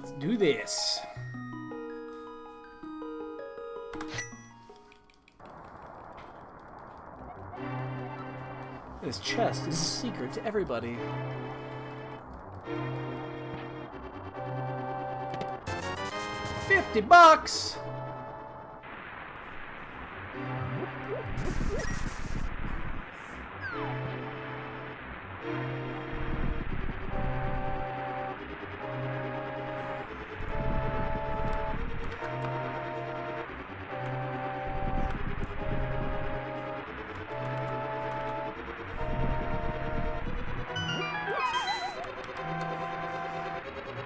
Let's do this. This chest is a secret to everybody. $50!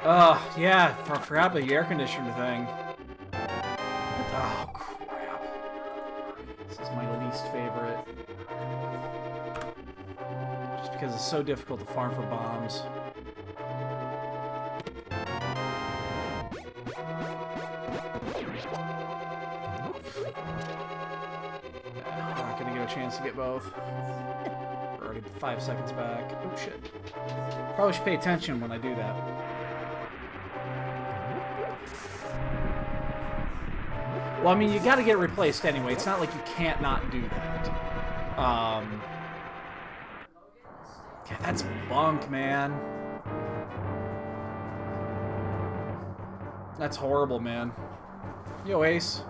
Oh, yeah, I forgot about the air conditioner thing. Oh, crap. This is my least favorite. Just because it's so difficult to farm for bombs. I'm not gonna get a chance to get both. We're already 5 seconds back. Oh, shit. Probably should pay attention when I do that. Well, I mean, you gotta get it replaced anyway. It's not like you can't not do that. Yeah, that's bunk, man. That's horrible, man. Yo, Ace.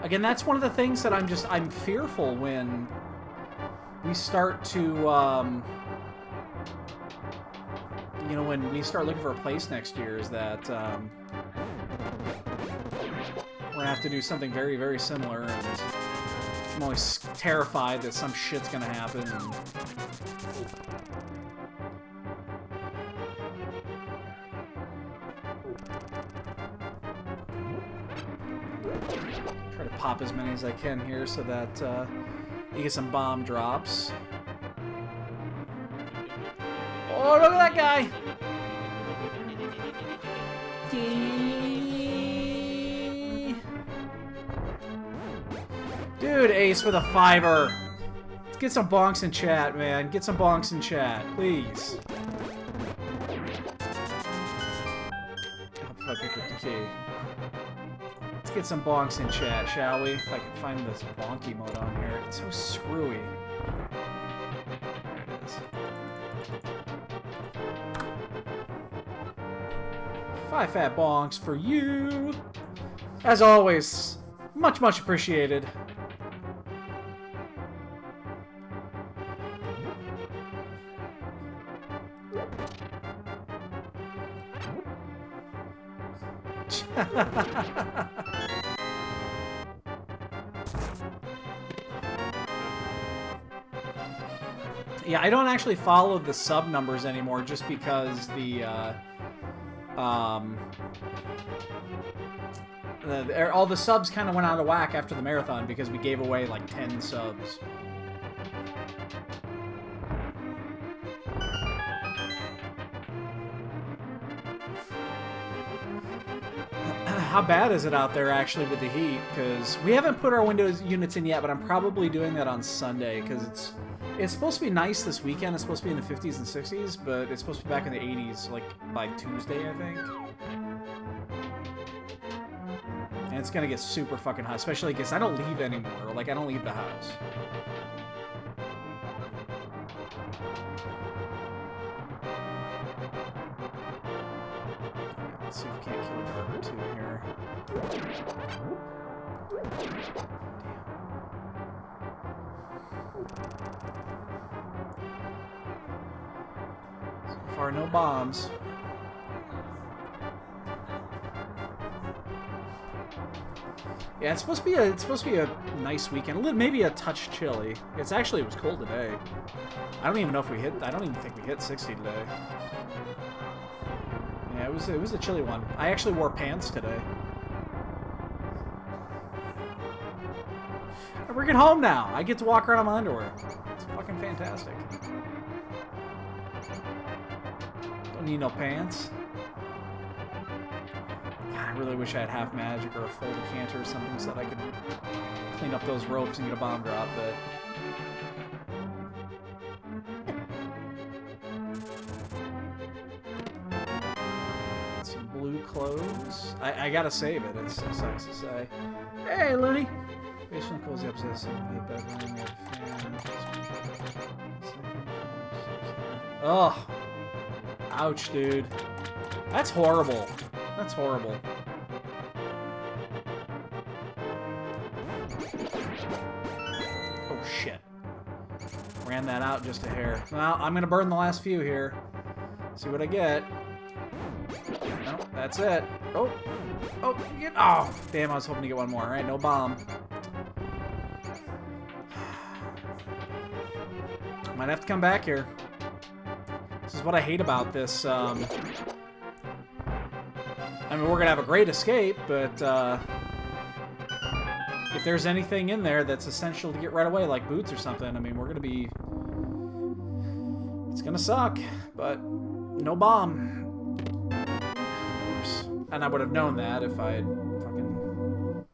Again, that's one of the things that I'm fearful when we start to, you know, when we start looking for a place next year, is that we're gonna have to do something very, very similar, and I'm always terrified that some shit's gonna happen. And try to pop as many as I can here so that you get some bomb drops. Oh, look at that guy! Dude, Ace with a 5-er. Let's get some bonks in chat, man. Get some bonks in chat, please. I hope I pick up the key. Let's get some bonks in chat, shall we? If I can find this bonky mode on here. It's so screwy. There it is. 5 fat bonks for you. As always, much, much appreciated. Yeah, I don't actually follow the sub numbers anymore just because all the subs kind of went out of whack after the marathon because we gave away like 10 subs. How bad is it out there actually with the heat? Because we haven't put our Windows units in yet, but I'm probably doing that on Sunday because it's supposed to be nice this weekend. It's supposed to be in the 50s and 60s, but it's supposed to be back in the 80s like by Tuesday, I think. And it's gonna get super fucking hot, especially because I don't leave anymore. Like, I don't leave the house. Alright, let's see if we can't kill a dog or two here. So far, no bombs. Yeah, it's supposed to be a nice weekend. Maybe a touch chilly. It was cold today. I don't even think we hit 60 today. Yeah, it was a chilly one. I actually wore pants today. We're getting home now. I get to walk around in my underwear. It's fucking fantastic. Don't need no pants. I really wish I had half magic or a full decanter or something so that I could clean up those ropes and get a bomb drop, but close. I gotta save it. It sucks to say. Hey, Looney. Basement close the upstairs. Oh. Ouch, dude. That's horrible. That's horrible. Oh, shit. Ran that out just a hair. Well, I'm gonna burn the last few here. See what I get. No, that's it. Oh. Oh, get. Oh, damn, I was hoping to get one more. Alright, no bomb. Might have to come back here. This is what I hate about this. I mean, we're gonna have a great escape, but if there's anything in there that's essential to get right away, like boots or something, I mean, we're gonna be... It's gonna suck, but no bomb. Of course. And I would have known that if I had fucking...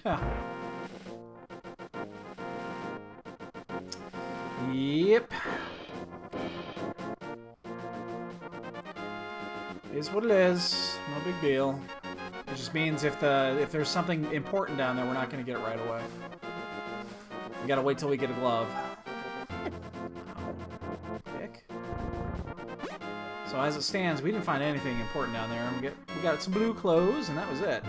Yeah. Yep. Is what it is. No big deal. It just means if there's something important down there, we're not going to get it right away. We gotta wait till we get a glove. Dick. So as it stands, we didn't find anything important down there. We got some blue clothes, and that was it.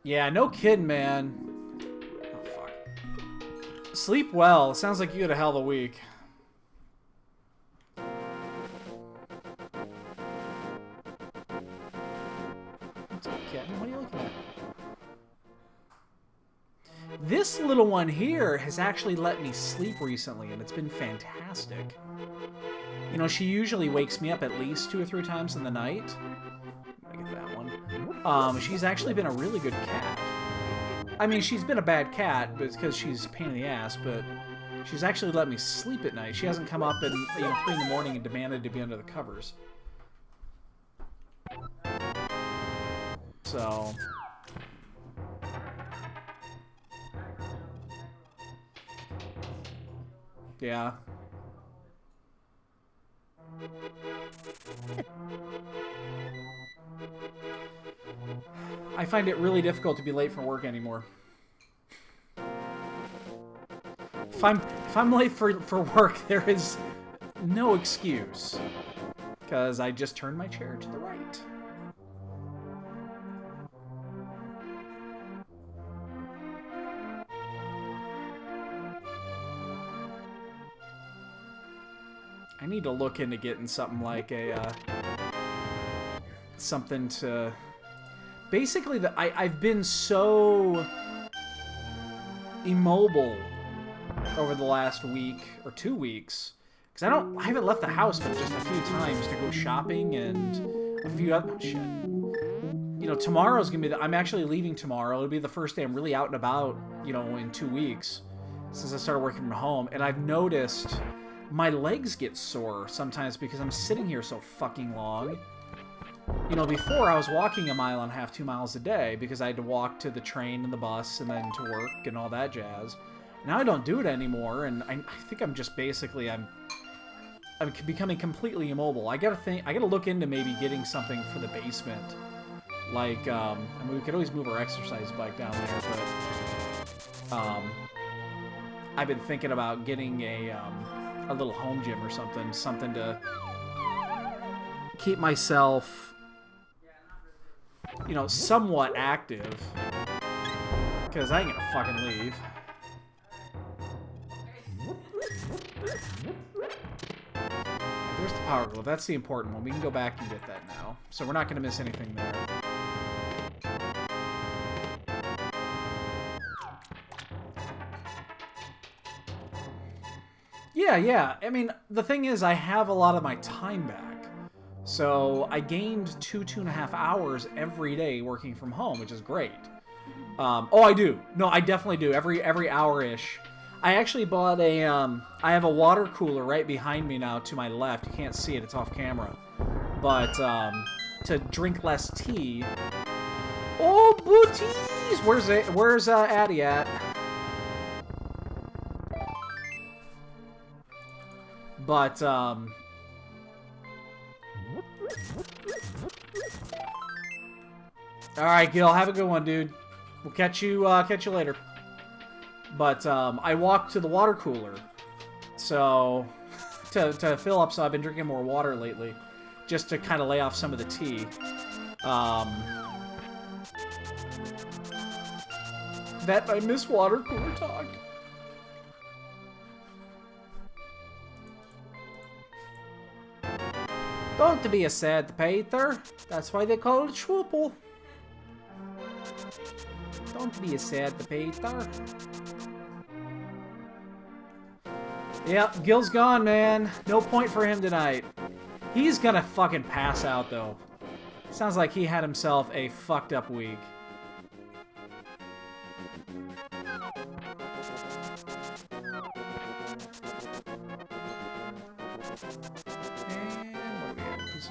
Yeah, no kidding, man. Oh, fuck. Sleep well. Sounds like you had a hell of a week. What's up, kitten? What are you looking at? This little one here has actually let me sleep recently, and it's been fantastic. You know, she usually wakes me up at least 2 or 3 times in the night. Let me get that one. She's actually been a really good cat. I mean, she's been a bad cat because she's a pain in the ass, but she's actually let me sleep at night. She hasn't come up at 3 in the morning and demanded to be under the covers. So... yeah. I find it really difficult to be late for work anymore. If I'm late for work, there is no excuse. Because I just turned my chair to the right. I need to look into getting something like a, something to... Basically, I've been so immobile over the last week or 2 weeks because I haven't left the house but just a few times to go shopping and a few other shit. You know, tomorrow's gonna be I'm actually leaving tomorrow. It'll be the first day I'm really out and about, you know, in 2 weeks since I started working from home, and I've noticed my legs get sore sometimes because I'm sitting here so fucking long. You know, before I was walking 1.5 miles, 2 miles a day because I had to walk to the train and the bus and then to work and all that jazz. Now I don't do it anymore, and I think I'm just basically I'm becoming completely immobile. I gotta look into maybe getting something for the basement. Like, I mean, we could always move our exercise bike down there, but I've been thinking about getting a little home gym or something to keep myself, you know, somewhat active, because I ain't gonna fucking leave. There's the power glove. That's the important one. We can go back and get that now, so we're not gonna miss anything there. Yeah. I mean, the thing is, I have a lot of my time back. So I gained 2.5 hours every day working from home, which is great. Oh, I do. No, I definitely do. Every hour-ish. I actually bought a, I have a water cooler right behind me now to my left. You can't see it. It's off camera. But, to drink less tea. Oh, booty! Jeez, where's Addy at? But all right, Gil, have a good one, dude. We'll catch you later. But I walked to the water cooler, so to fill up. So I've been drinking more water lately, just to kind of lay off some of the tea. That I miss water cooler talk. Don't be a sad Peter. That's why they call it Schwoople. Don't be a sad Peter. Yep, Gil's gone, man. No point for him tonight. He's gonna fucking pass out, though. Sounds like he had himself a fucked up week.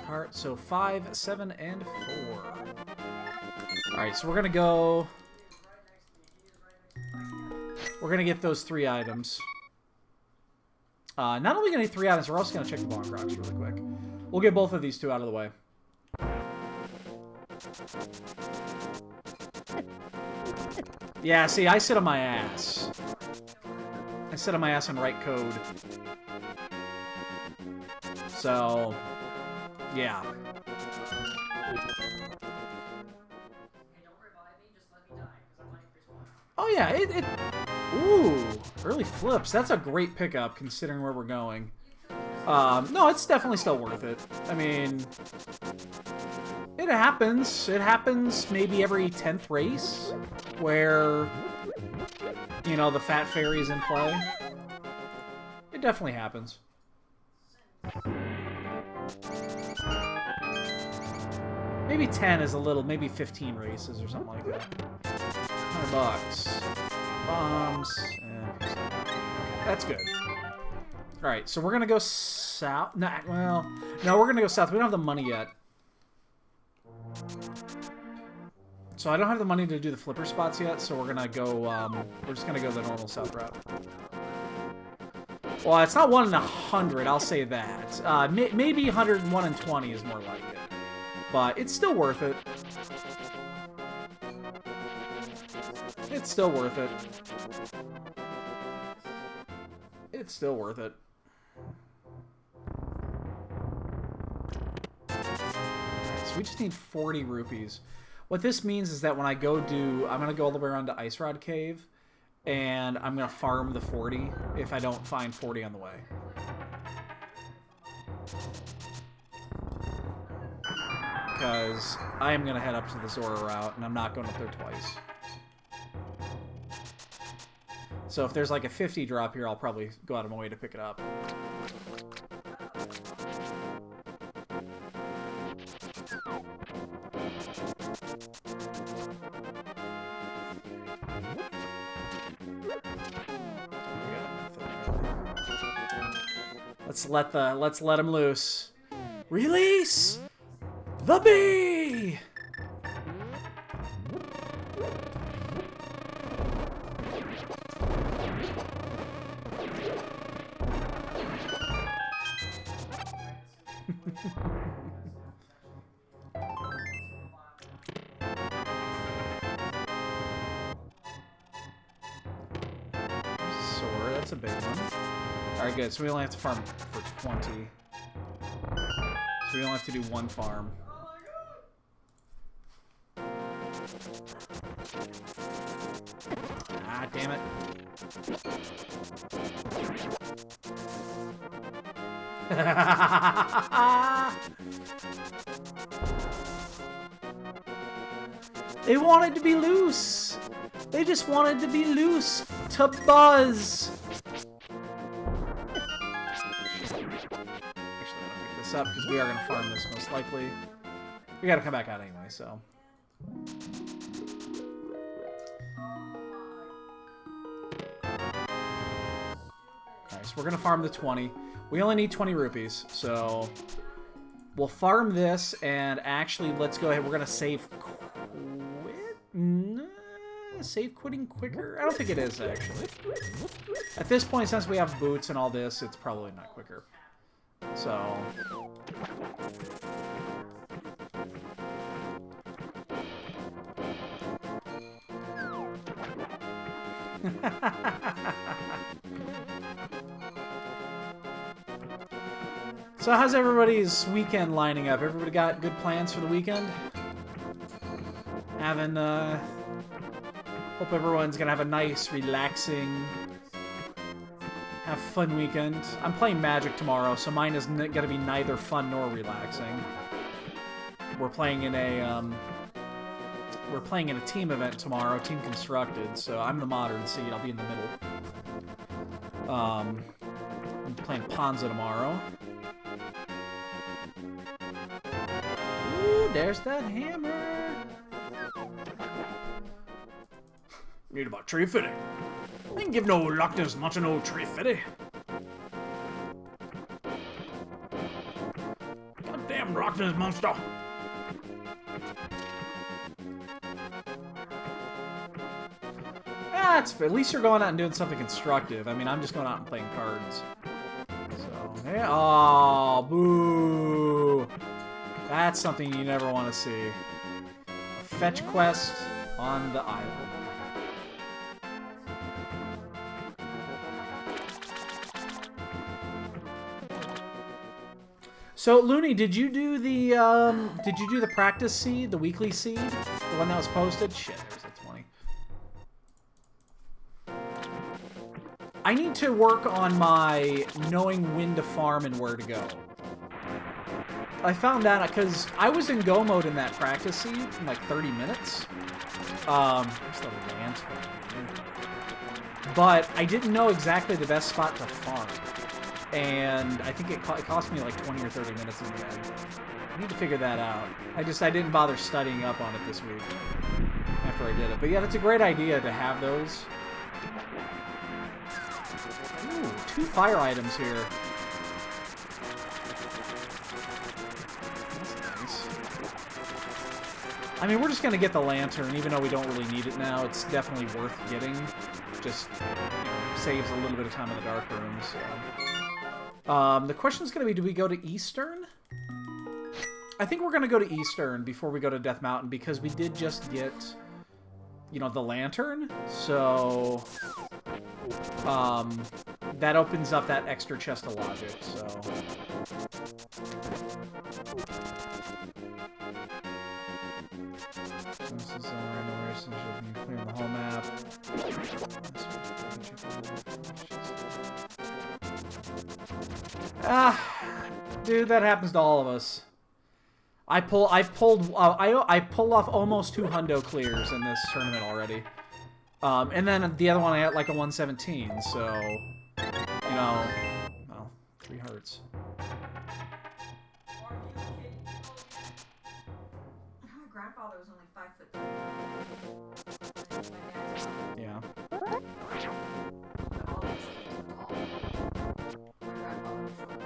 Heart. So 5, 7, and 4. Alright, so we're gonna go... We're gonna get those 3 items. Not only gonna get 3 items, we're also gonna check the bonk rocks really quick. We'll get both of these 2 out of the way. Yeah, see, I sit on my ass. I sit on my ass and write code. So... yeah. Oh yeah, ooh, early flips. That's a great pickup considering where we're going. No, it's definitely still worth it. I mean, it happens. It happens maybe every 10th race where, you know, the Fat Fairy's in play. It definitely happens. Maybe 10 is a little, maybe 15 races or something like that. $100. Bombs. That's good. Alright, so we're gonna go south. Nah, well, no, we're gonna go south. We don't have the money yet. So I don't have the money to do the flipper spots yet, so we're gonna go, we're just gonna go the normal south route. Well, it's not 1 in 100, I'll say that. Maybe 101 and 20 is more like it. But it's still worth it. It's still worth it. It's still worth it. Alright, so we just need 40 rupees. What this means is that when I go do... I'm going to go all the way around to Ice Rod Cave. And I'm going to farm the 40 if I don't find 40 on the way. Because I am going to head up to the Zora route, and I'm not going up there twice. So if there's like a 50 drop here, I'll probably go out of my way to pick it up. Let's let him loose. Release the bee! Sword, that's a big one. Alright, good. So we only have to farm for 20. So we only have to do 1 farm. Ah, damn it. They wanted to be loose. They just wanted to be loose to buzz. Up because we are going to farm this most likely. We got to come back out anyway, so. Alright, so we're going to farm the 20. We only need 20 rupees, so we'll farm this and actually let's go ahead. We're going to save quit. save quitting quicker? I don't think it is, actually. At this point, since we have boots and all this, it's probably not quicker. So... So how's everybody's weekend lining up? Everybody got good plans for the weekend? Hope everyone's gonna have a nice, relaxing, have fun weekend. I'm playing Magic tomorrow, so mine is gonna be neither fun nor relaxing. We're playing in a team event tomorrow, Team Constructed, so I'm the modern seed, I'll be in the middle. I'm playing Ponza tomorrow. Ooh, there's that hammer! Need about 350. I ain't give no Loch-Ness much of no 350. Goddamn Loch-Ness monster! That's at least you're going out and doing something constructive. I mean, I'm just going out and playing cards. So, yeah. Oh, boo! That's something you never want to see. A fetch quest on the island. So, Looney, did you do the practice seed, the weekly seed, the one that was posted? Shit, there's the 20. I need to work on my knowing when to farm and where to go. I found that because I was in go mode in that practice seed in like 30 minutes. There's the lantern. But I didn't know exactly the best spot to farm. And I think it cost me like 20 or 30 minutes in the end. I need to figure that out. I didn't bother studying up on it this week after I did it. But yeah, that's a great idea to have those. Ooh, 2 fire items here. That's nice. I mean, we're just going to get the lantern, even though we don't really need it now. It's definitely worth getting. Just saves a little bit of time in the dark room, so... the question is going to be, do we go to Eastern? I think we're going to go to Eastern before we go to Death Mountain, because we did just get, the lantern. So, that opens up that extra chest of logic, so... This is random where so should be clearing the whole map. Dude, that happens to all of us. I pulled off almost 2 hundo clears in this tournament already. And then the other one I had like a 117, so well, 3 hearts. My grandfather was only 5 foot. Yeah. All these kids were tall. My grandfather was short.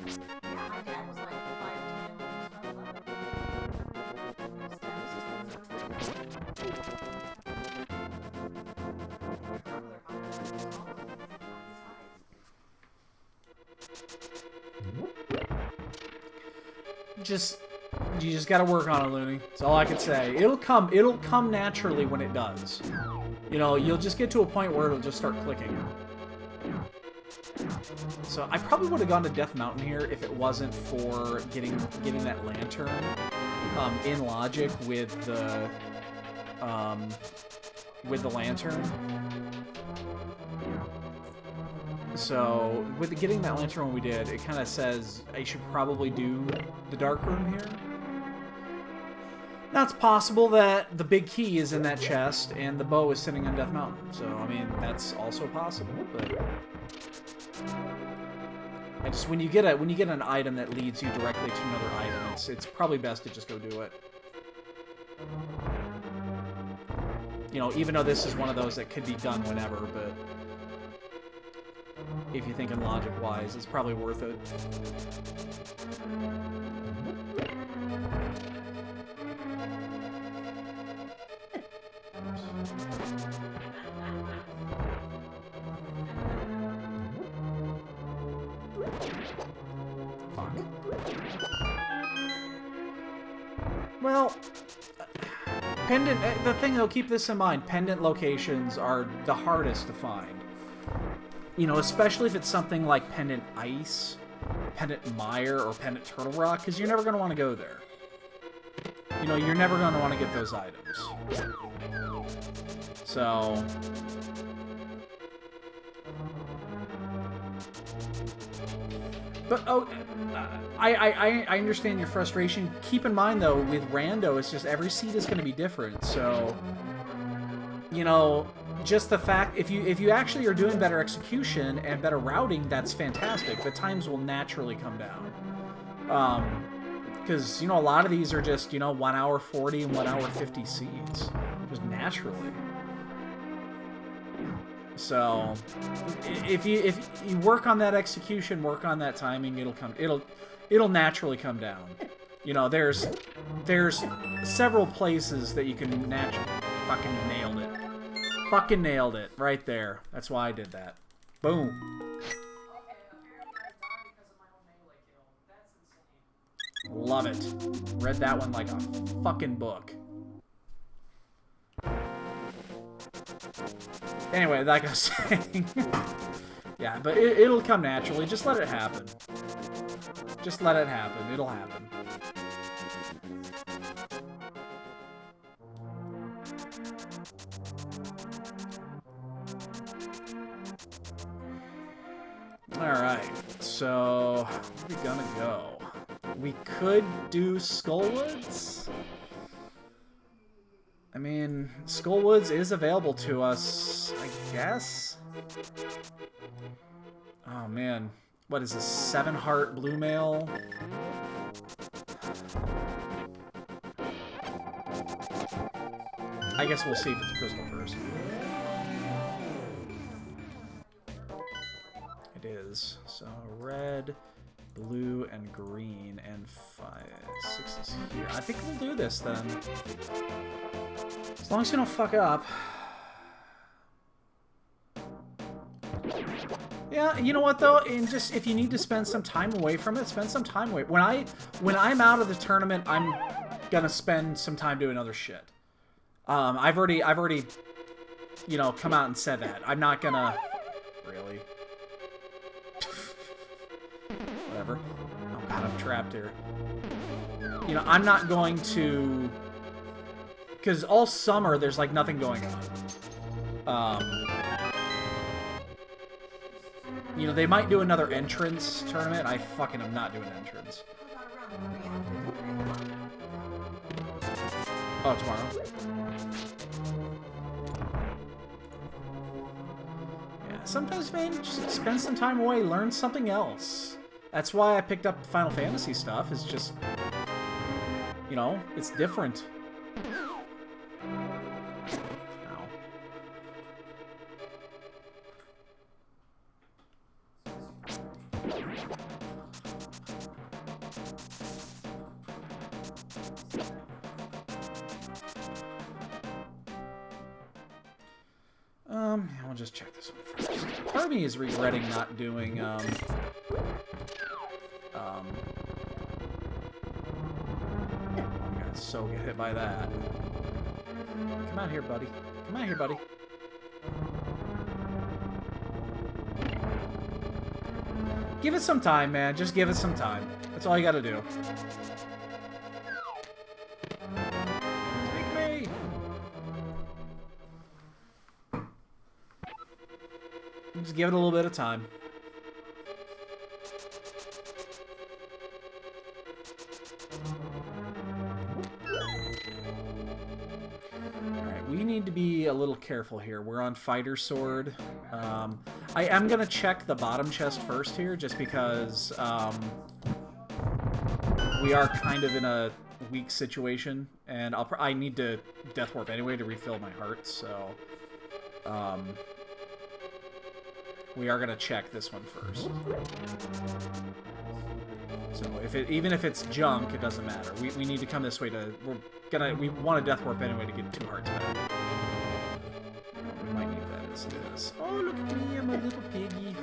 Yeah, my dad was like 5'10". You just gotta work on it, Looney. That's all I can say. It'll come naturally when it does. You'll just get to a point where it'll just start clicking. So I probably would have gone to Death Mountain here if it wasn't for getting that lantern in logic with the lantern. So, with getting that lantern when we did, it kind of says I should probably do the dark room here. Now, it's possible that the big key is in that chest and the bow is sitting on Death Mountain. So, I mean, that's also possible, but... when you get an item that leads you directly to another item, it's probably best to just go do it. Even though this is one of those that could be done whenever, but... if you think in logic-wise, it's probably worth it. Fuck. Well, pendant. The thing though, keep this in mind. Pendant locations are the hardest to find. You know, especially if it's something like Pendant Ice, Pendant Mire, or Pendant Turtle Rock, because you're never going to want to go there. You know, you're never going to want to get those items. So... But, oh, I understand your frustration. Keep in mind, though, with Rando, it's just every seed is going to be different, so... You know... Just the fact, if you actually are doing better execution and better routing, that's fantastic. The times will naturally come down. Because, you know, a lot of these are just, you know, 1 hour 40 and 1 hour 50 seeds. Just naturally. So, if you work on that execution, work on that timing, it'll naturally come down. You know, there's several places that you can naturally... Fucking nailed it. Fucking nailed it. Right there. That's why I did that. Boom. Love it. Read that one like a fucking book. Anyway, like I was saying. Yeah, but it'll come naturally. Just let it happen. Just let it happen. It'll happen. Alright, so where are we gonna go? We could do Skullwoods? I mean, Skullwoods is available to us, I guess? Oh man, what is this, 7 heart blue mail? I guess we'll see if it's a crystal first. It is. So red, blue, and green, and 6 is here. I think we'll do this then. As long as we don't fuck up. Yeah, you know what though? And just if you need to spend some time away from it, spend some time away. When I'm out of the tournament, I'm gonna spend some time doing other shit. I've already, you know, come out and said that. I'm not gonna really. Whatever. Oh god, I'm trapped here. You know, I'm not going to... Because all summer, there's, like, nothing going on. You know, they might do another entrance tournament. I fucking am not doing entrance. Oh, tomorrow? Yeah, sometimes, man, just spend some time away, learn something else. That's why I picked up Final Fantasy stuff. It's just, you know, it's different. Yeah, we'll just check this one first. Part of me is regretting not doing, I'm gonna so get hit by that. Come out here, buddy. Come out here, buddy. Give it some time, man. Just give it some time. That's all you gotta do. Take me! Just give it a little bit of time. Alright, we need to be a little careful here. We're on Fighter Sword. I am going to check the bottom chest first here, just because we are kind of in a weak situation, and I need to Death Warp anyway to refill my heart, so we are going to check this one first. So even if it's junk, it doesn't matter. We need to come this way to... We want a Death Warp anyway to get 2 hearts back. We might need that as it is. Oh, look at me, I'm a little piggy.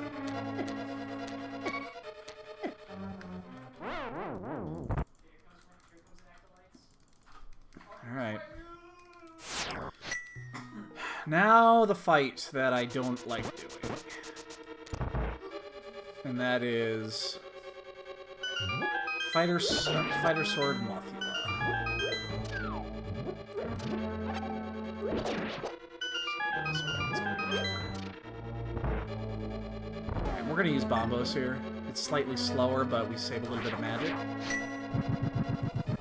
Now the fight that I don't like doing. And that is... Fighter Sword Mothula. Alright, we're gonna use Bombos here. It's slightly slower, but we save a little bit of magic.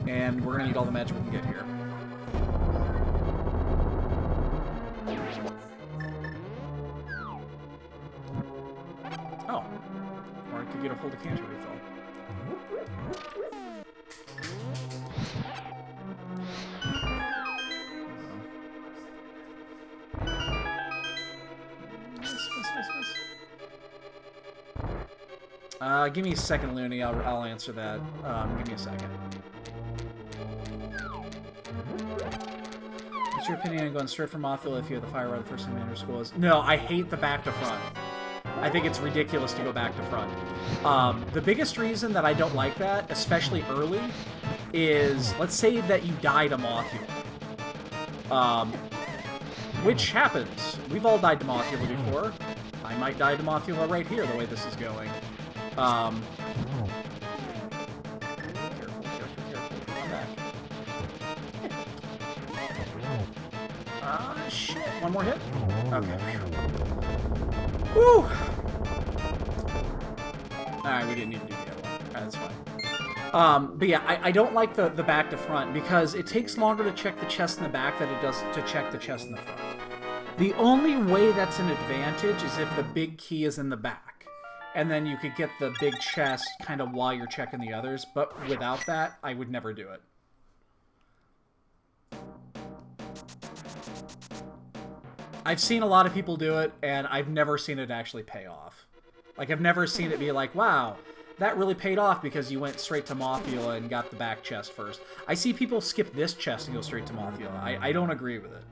And we're gonna need all the magic we can get here. Oh. Or I could get a full decanter refill. Give me a second, Looney. I'll answer that. Give me a second. What's your opinion on going straight from Mothula if you have the fire rod the first time you enter school? No, I hate the back to front. I think it's ridiculous to go back to front. The biggest reason that I don't like that, especially early, is let's say that you die to Mothula. Which happens. We've all died to Mothula before. I might die to Mothula right here, the way this is going. Careful. Come back. Shit. One more hit? Okay. Whew! Alright, we didn't need to do the other one. Alright, that's fine. But yeah, I don't like the back to front because it takes longer to check the chest in the back than it does to check the chest in the front. The only way that's an advantage is if the big key is in the back. And then you could get the big chest kind of while you're checking the others. But without that, I would never do it. I've seen a lot of people do it, and I've never seen it actually pay off. Like, I've never seen it be like, wow, that really paid off because you went straight to Mothula and got the back chest first. I see people skip this chest and go straight to Mothula. I don't agree with it.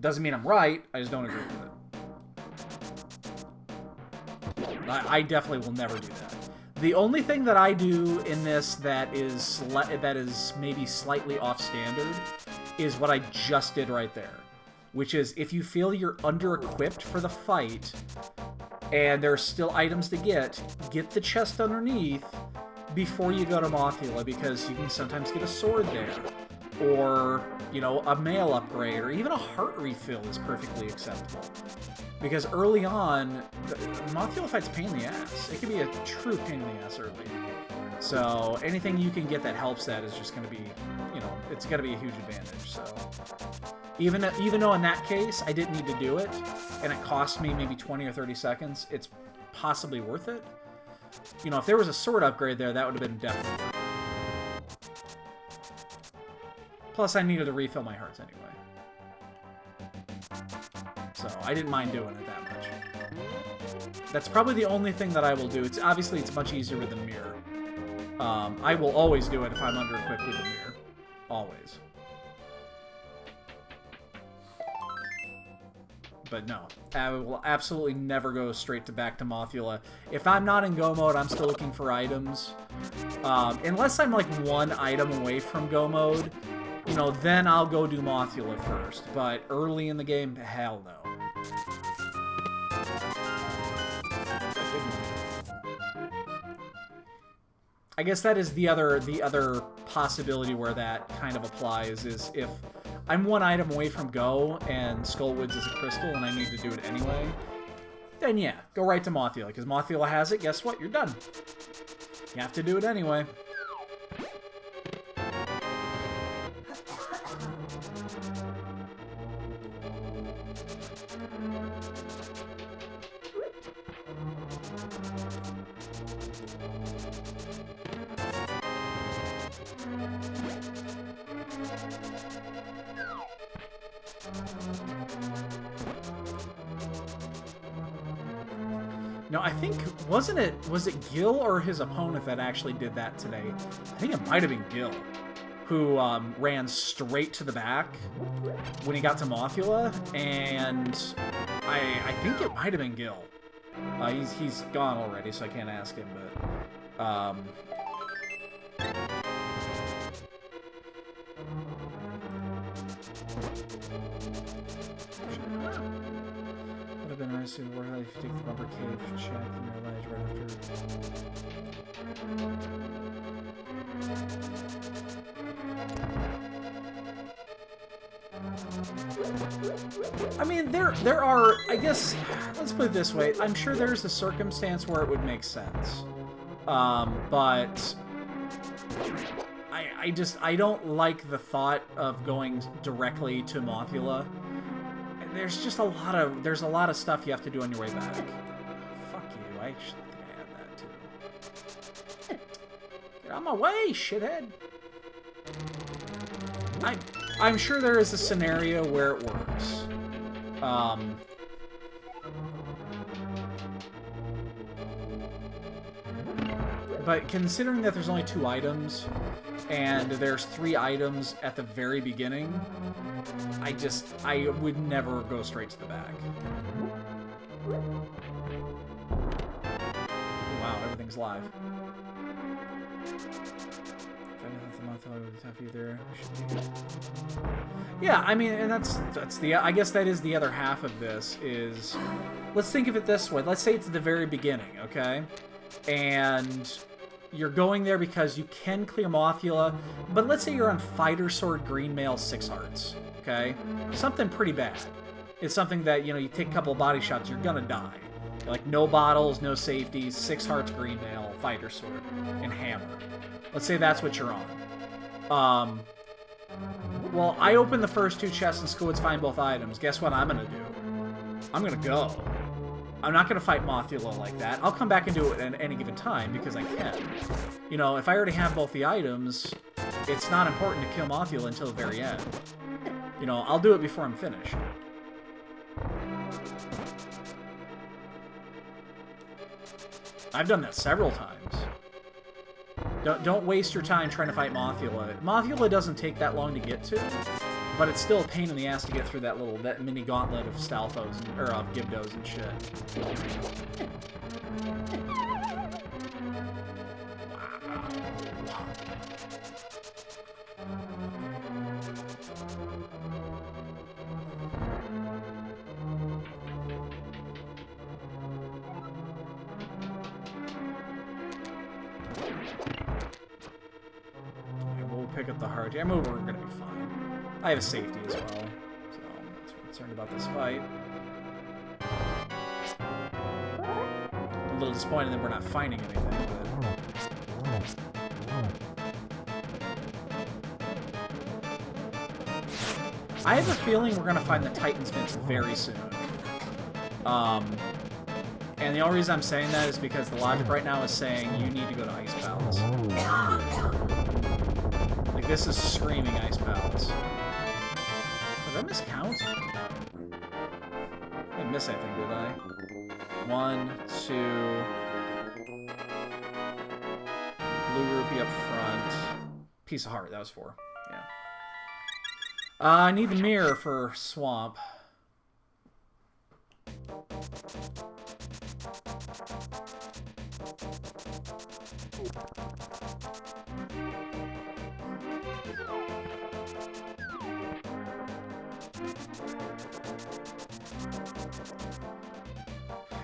Doesn't mean I'm right, I just don't agree with it. I definitely will never do that. The only thing that I do in this that is maybe slightly off standard is what I just did right there. Which is, if you feel you're under-equipped for the fight, and there are still items to get the chest underneath before you go to Mothula, because you can sometimes get a sword there. Or, you know, a mail upgrade, or even a heart refill is perfectly acceptable. Because early on, the Mothula fight's a pain in the ass. It can be a true pain in the ass early. So anything you can get that helps that is just going to be, you know, it's going to be a huge advantage. So even though in that case I didn't need to do it, and it cost me maybe 20 or 30 seconds, it's possibly worth it. You know, if there was a sword upgrade there, that would have been definitely worth it. Plus, I needed to refill my hearts anyway. So, I didn't mind doing it that much. That's probably the only thing that I will do. Obviously, it's much easier with the mirror. I will always do it if I'm under-equipped with the mirror. Always. But no, I will absolutely never go straight back to Mothula. If I'm not in Go mode, I'm still looking for items. Unless I'm like one item away from Go mode, you know, then I'll go do Mothula first. But early in the game, hell no. I guess that is the other possibility where that kind of applies, is if I'm one item away from Go and Skullwoods is a crystal and I need to do it anyway, then yeah, go right to Mothula, because Mothula has it, guess what? You're done. You have to do it anyway. No, I think, was it Gil or his opponent that actually did that today? I think it might have been Gil, who ran straight to the back when he got to Mothula, and I think it might have been Gil. He's gone already, so I can't ask him, but... nice to work if you take the bumper cave check and realize right after. I mean, there are, I guess, let's put it this way. I'm sure there's a circumstance where it would make sense. But I don't like the thought of going directly to Mothula. There's just a lot of stuff you have to do on your way back. Fuck you, I actually think I had that too. Get out of my way, shithead. I'm sure there is a scenario where it works. But considering that there's only 2 items, and there's 3 items at the very beginning, I would never go straight to the back. Wow, everything's live. Yeah, I mean, and that's the, I guess that is the other half of this is, let's think of it this way. Let's say it's the very beginning, okay? And you're going there because you can clear Mothula, but let's say you're on Fighter Sword Green Mail 6 hearts, okay? Something pretty bad. It's something that, you know, you take a couple of body shots, you're gonna die. Like, no bottles, no safeties, 6 hearts Green Mail, Fighter Sword, and Hammer. Let's say that's what you're on. Well, I opened the first 2 chests and Squid's find both items. Guess what I'm gonna do? I'm gonna go. I'm not gonna fight Mothula like that. I'll come back and do it at any given time, because I can. You know, if I already have both the items, it's not important to kill Mothula until the very end. You know, I'll do it before I'm finished. I've done that several times. Don't waste your time trying to fight Mothula. Mothula doesn't take that long to get to, but it's still a pain in the ass to get through that mini gauntlet of Stalfos, or of Gibdos and shit. Pick up the heart. Yeah, we're gonna be fine. I have a safety as well, so I'm not concerned about this fight. I'm a little disappointed that we're not finding anything, but... I have a feeling we're gonna find the Titan's Mitts very soon. And the only reason I'm saying that is because the logic right now is saying you need to go to Ice Palace. Like, this is screaming Ice Palace. Did I miscount? I didn't miss anything, did I? 1, 2... Blue rupee up front. Piece of heart, that was 4. Yeah. I need the mirror for Swamp.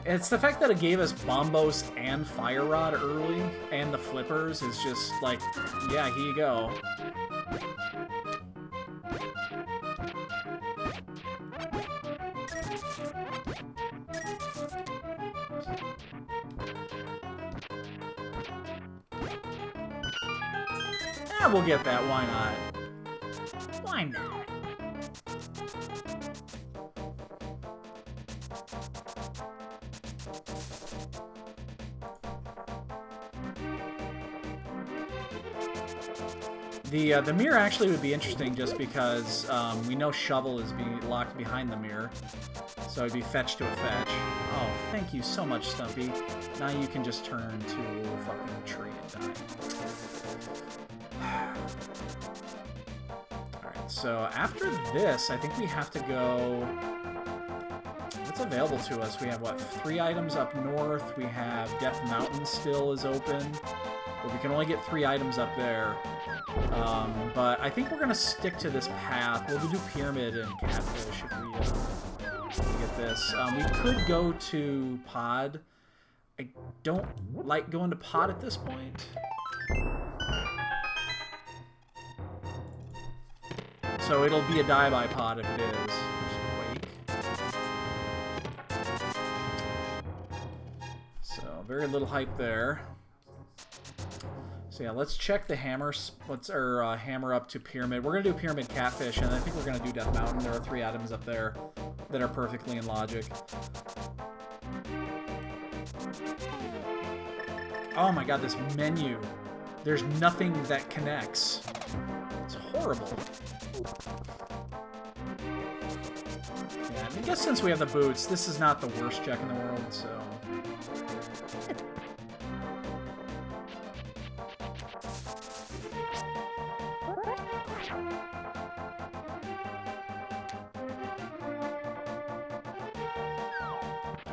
It's the fact that it gave us Bombos and Fire Rod early, and the flippers, is just like, yeah, here you go. Yeah, we'll get that, why not? Why not? The mirror actually would be interesting just because we know Shovel is being locked behind the mirror, so it'd be fetch to a fetch. Oh, thank you so much, Stumpy. Now you can just turn to a fucking tree and die. Alright, so after this, I think we have to go... What's available to us? We have, what, 3 items up north. We have Death Mountain still is open, but we can only get 3 items up there. But I think we're going to stick to this path. We'll do Pyramid and Catfish if we get this. We could go to pod. I don't like going to pod at this point. So it'll be a die-by pod if it is. So very little hype there. So yeah, let's check the hammer. Let's hammer up to pyramid. We're gonna do pyramid catfish, and I think we're gonna do Death Mountain. There are 3 items up there that are perfectly in logic. Oh my god, this menu. There's nothing that connects. It's horrible. Yeah, I guess since we have the boots, this is not the worst check in the world, so...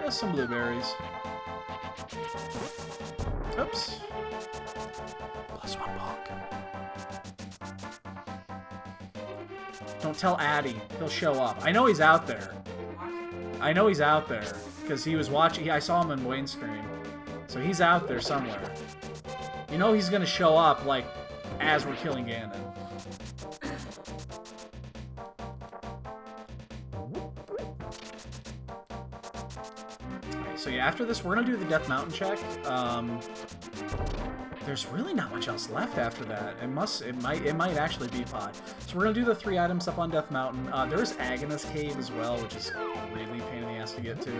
Just some blueberries. Oops. +1 bulk. Don't tell Addy. He'll show up. I know he's out there. I know he's out there. Because he was watching. I saw him in Wayne's stream. So he's out there somewhere. You know he's going to show up, like, as we're killing Ganon. So yeah, after this, we're gonna do the Death Mountain check. There's really not much else left after that. It might actually be pod. So we're gonna do the 3 items up on Death Mountain. There's Agnes Cave as well, which is really a pain in the ass to get to.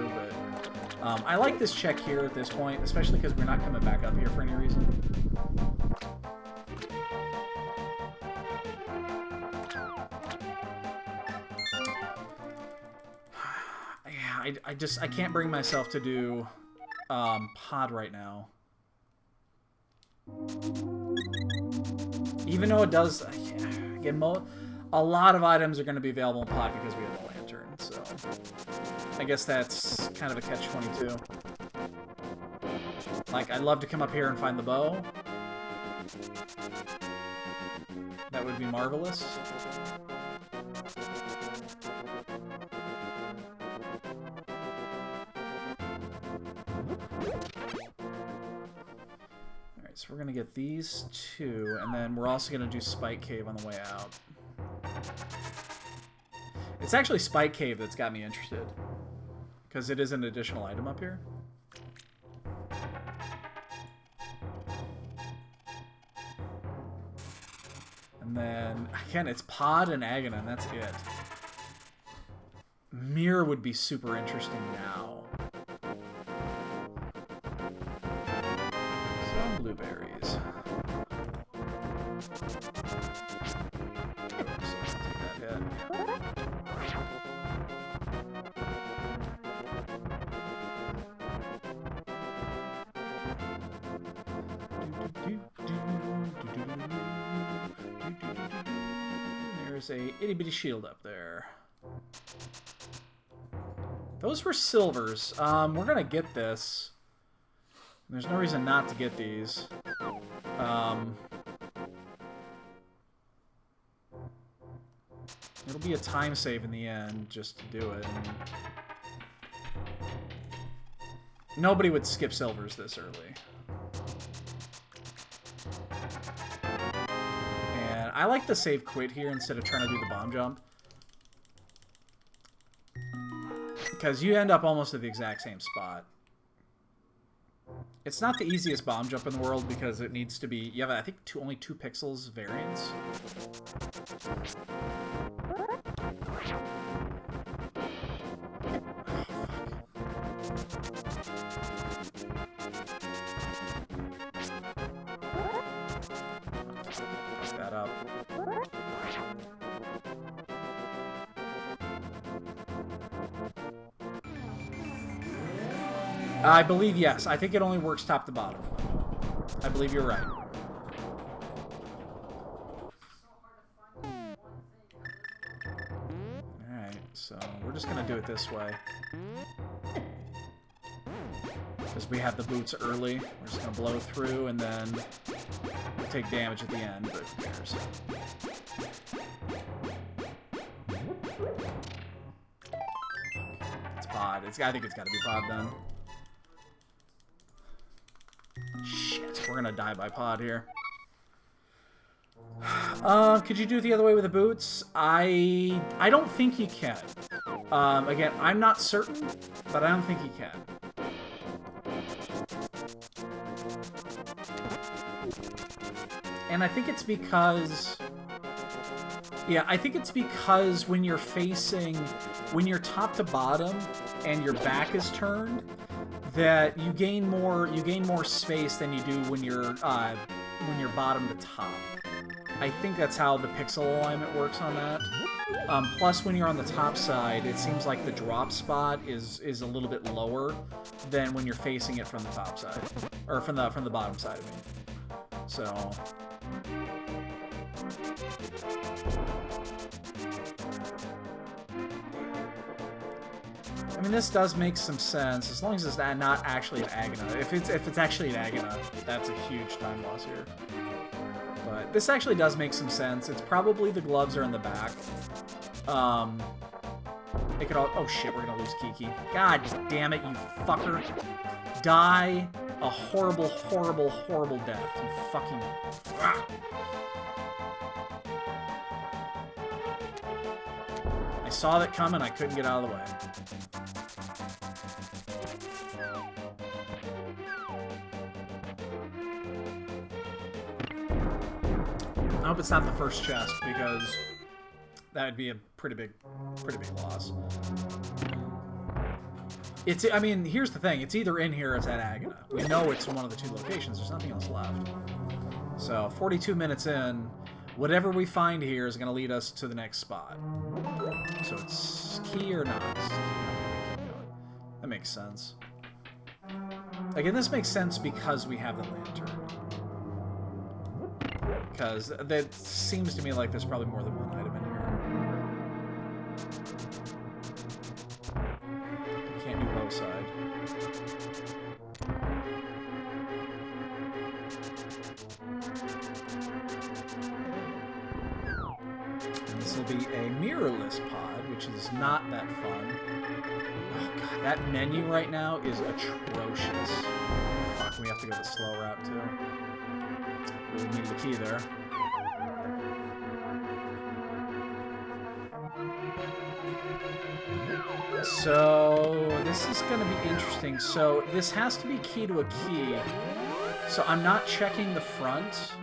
But I like this check here at this point, especially because we're not coming back up here for any reason. I can't bring myself to do pod right now. Even though it does, again, a lot of items are going to be available in pod because we have the lantern. So I guess that's kind of a catch-22. Like, I'd love to come up here and find the bow. That would be marvelous. So we're going to get these 2, and then we're also going to do Spike Cave on the way out. It's actually Spike Cave that's got me interested, because it is an additional item up here. And then, again, it's Pod and Aghanim, and that's it. Mirror would be super interesting now. Blueberries. There's a itty-bitty shield up there. Those were silvers. We're gonna get this. There's no reason not to get these. It'll be a time save in the end just to do it. I mean, nobody would skip silvers this early. And I like the save quit here instead of trying to do the bomb jump. Because you end up almost at the exact same spot. It's not the easiest bomb jump in the world because it needs to be... You have, I think, only 2 pixels variance. Fuck that up. I believe yes. I think it only works top to bottom. I believe you're right. Alright, so we're just going to do it this way. Because we have the boots early. We're just going to blow through and then we'll take damage at the end, but who cares? It's pod. I think it's got to be pod then. Shit, we're gonna die by pod here. Could you do it the other way with the boots? I don't think you can. Again, I'm not certain, but I don't think you can. And I think it's because... Yeah, I think it's because when you're top to bottom and your back is turned, that you gain more space than you do when you're bottom to top. I think that's how the pixel alignment works on that. Plus, when you're on the top side, it seems like the drop spot is a little bit lower than when you're facing it from the top side, or from the bottom side. I mean, so. I mean, this does make some sense as long as it's not actually an Agana. If it's actually an Agana, that's a huge time loss here. But this actually does make some sense. It's probably the gloves are in the back. It could all... Oh shit, we're gonna lose Kiki. God damn it, you fucker. Die a horrible, horrible, horrible death. You fucking... Ah. I saw that coming, I couldn't get out of the way. I hope it's not the first chest, because that would be a pretty big loss. I mean, here's the thing. It's either in here or it's at Agana. We know it's in one of the two locations. There's nothing else left. So, 42 minutes in, whatever we find here is going to lead us to the next spot. So it's key or not. That makes sense. Again, this makes sense because we have the lantern. Because that seems to me like there's probably more than one item in here. You can't do both side. And this will be a mirrorless pod, which is not that fun. Oh god, that menu right now is atrocious. Fuck, we have to go the slow route too. Really need the key there. So this is going to be interesting. So this has to be key to a key. So I'm not checking the front,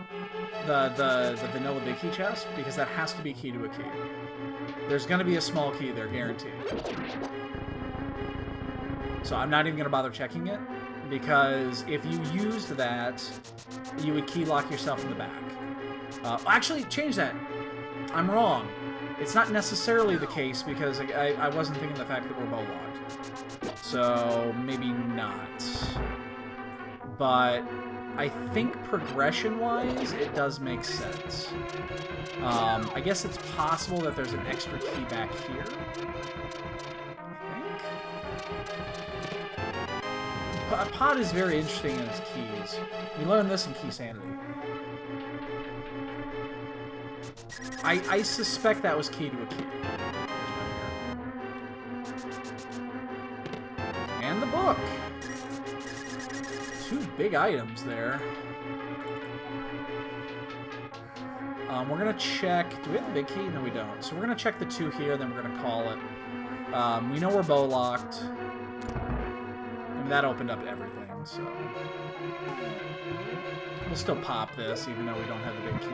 the vanilla big key chest, because that has to be key to a key. There's going to be a small key there, guaranteed. So I'm not even going to bother checking it, because if you used that, you would key lock yourself in the back. Actually, change that. I'm wrong. It's not necessarily the case, because I wasn't thinking the fact that we're bow locked. So maybe not. But I think progression-wise, it does make sense. I guess it's possible that there's an extra key back here. I think. Pod is very interesting in its keys. We learned this in Key Sanity. I suspect that was key to a key. And the book. Two big items there. We're gonna check. Do we have the big key? No, we don't. So we're gonna check the two here, then we're gonna call it. We know we're bow locked. I mean, that opened up everything, so we'll still pop this, even though we don't have the big key.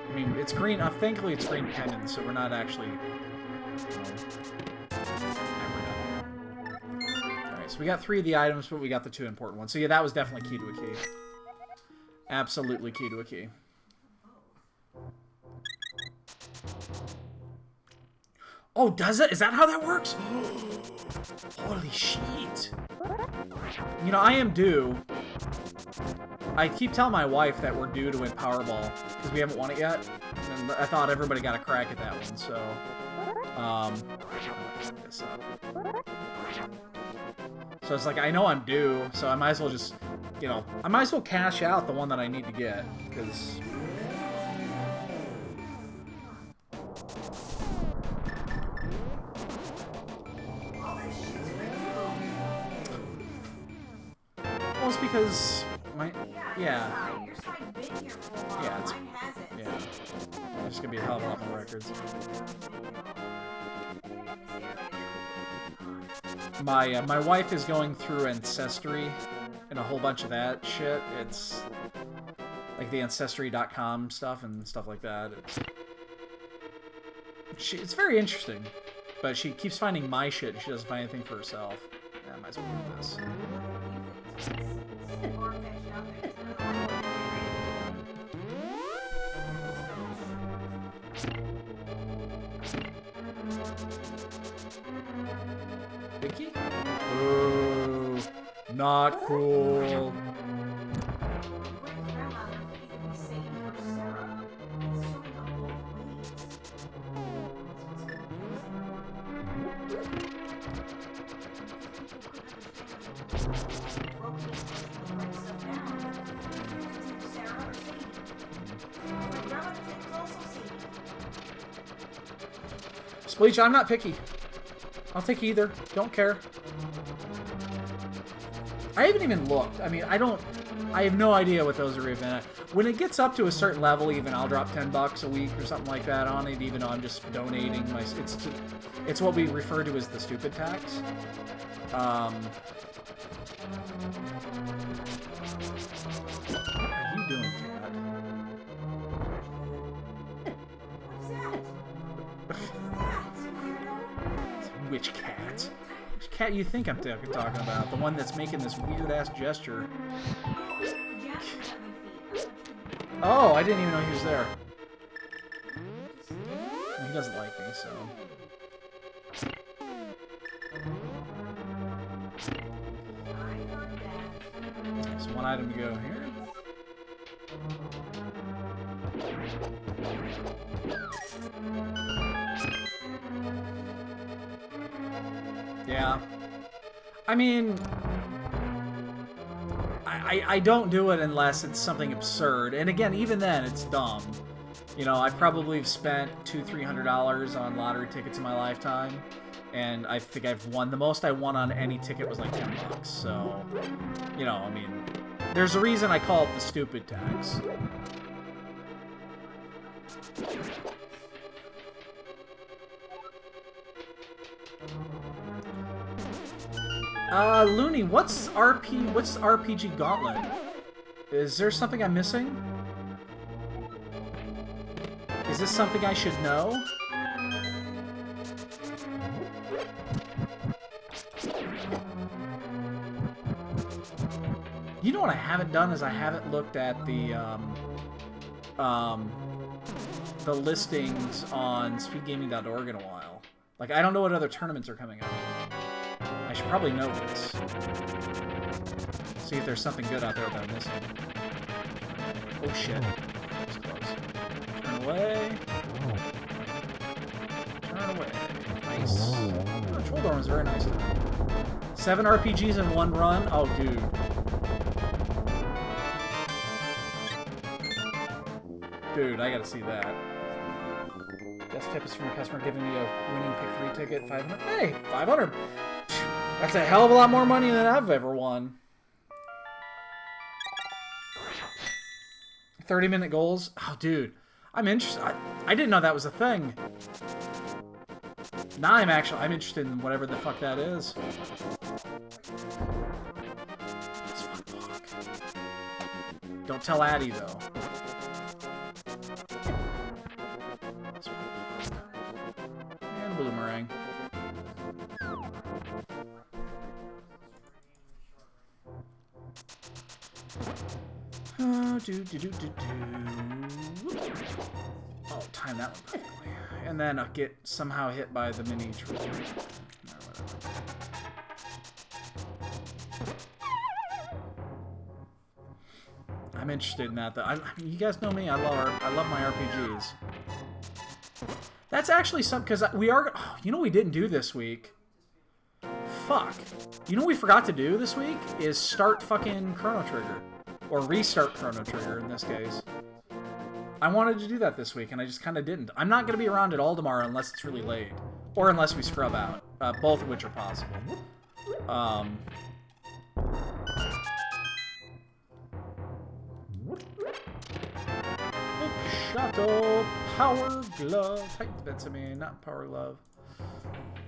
I mean, it's green. Thankfully, it's green pendant, so we're not actually. Alright, so we got 3 of the items, but we got the 2 important ones. So yeah, that was definitely key to a key. Absolutely key to a key. Oh, does it? Is that how that works? Holy shit. You know, I am due. I keep telling my wife that we're due to win Powerball, because we haven't won it yet. And I thought everybody got a crack at that one, so... this up. So it's like, I know I'm due, so I might as well just you know, I might as well cash out the one that I need to get, because... Well, it's because my... Yeah. Your side's been here for a while. Yeah, it's... Mine hasn't. Yeah. There's gonna be a hell of a lot more records. My wife is going through Ancestry and a whole bunch of that shit. It's like the Ancestry.com stuff and stuff like that. It's very interesting, but she keeps finding my shit and she doesn't find anything for herself. Yeah, I might as well do this. Vicky? Ooh, not cool. Bleach, I'm not picky. I'll take either. Don't care. I haven't even looked. I mean, I have no idea what those are even at. When it gets up to a certain level, even I'll drop $10 a week or something like that on it, even though I'm just donating my... It's what we refer to as the stupid tax. What are you doing, cat? Which cat? Which cat you think I'm talking about? The one that's making this weird-ass gesture. Oh, I didn't even know he was there. He doesn't like me, so... There's one item to go here. Yeah. I mean... I don't do it unless it's something absurd. And again, even then, it's dumb. You know, I probably have spent $200-300 on lottery tickets in my lifetime. And I think I've won. The most I won on any ticket was like $10. So, you know, I mean... There's a reason I call it the stupid tax. Looney, what's RPG Gauntlet? Is there something I'm missing? Is this something I should know? You know what I haven't done is I haven't looked at the listings on speedgaming.org in a while. Like, I don't know what other tournaments are coming up. I should probably know this. See if there's something good out there that I'm missing. Oh shit. That's close. Turn away. Turn away. Nice. Oh, Troll Dorm is very nice. 7 RPGs in one run? Oh, dude. Dude, I gotta see that. Best tip is from a customer giving me a winning pick 3 ticket, 500. Hey, 500! That's a hell of a lot more money than I've ever won. 30-minute goals? Oh, dude. I'm interested. I didn't know that was a thing. Now I'm interested in whatever the fuck that is. Don't tell Addie, though. And Boomerang. Oh, time that one perfectly. And then I'll get somehow hit by the mini troll. No, whatever. I'm interested in that, though. I mean, you guys know me. I love my RPGs. That's actually something, because we are... Oh, you know what we didn't do this week? fuck. You know what we forgot to do this week? Is start fucking Chrono Trigger. Or restart Chrono Trigger, in this case. I wanted to do that this week, and I just kind of didn't. I'm not going to be around at all tomorrow unless it's really late. Or unless we scrub out. Both of which are possible. Shadow Power Glove. Titan defense, I mean, not Power Glove.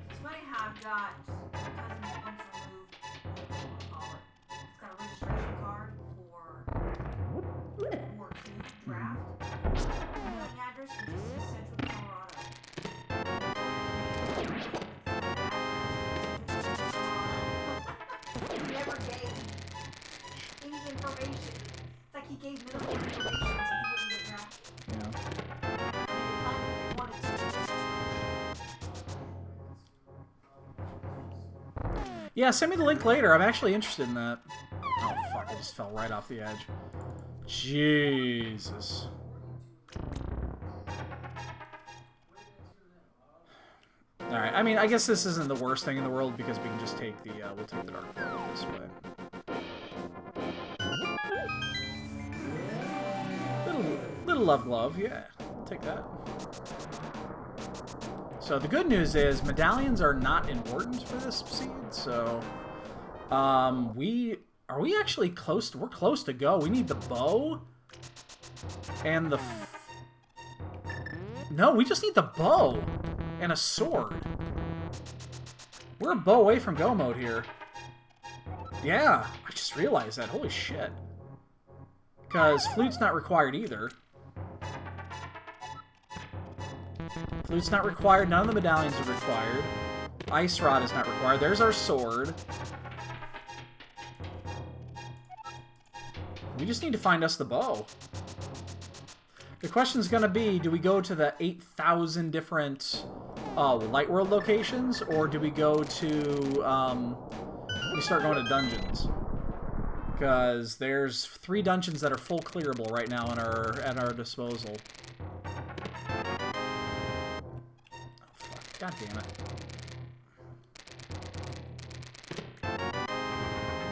It's funny how I've got cousin once removed, what do you call it? It's got a registration card for World War II draft. Mailing address is just Central Colorado. He never gave any information. It's like he gave minimal information so he wouldn't get drafted. Yeah, send me the link later. I'm actually interested in that. Oh, fuck. I just fell right off the edge. Jesus. Alright, I mean, I guess this isn't the worst thing in the world because we can just take the, we'll take the dark portal this way. Little love glove, yeah. I'll take that. So the good news is medallions are not important for this seed, so are we actually close to, we're close to go. We need the bow and the no, we just need the bow and a sword. We're a bow away from go mode here. Yeah, I just realized that. Holy shit. Because flute's not required either. Flute's not required. None of the medallions are required. Ice Rod is not required. There's our sword. We just need to find us the bow. The question's going to be, do we go to the 8,000 different Light World locations, or do we go to, we start going to dungeons? Because there's 3 dungeons that are full clearable right now at our disposal. God damn it.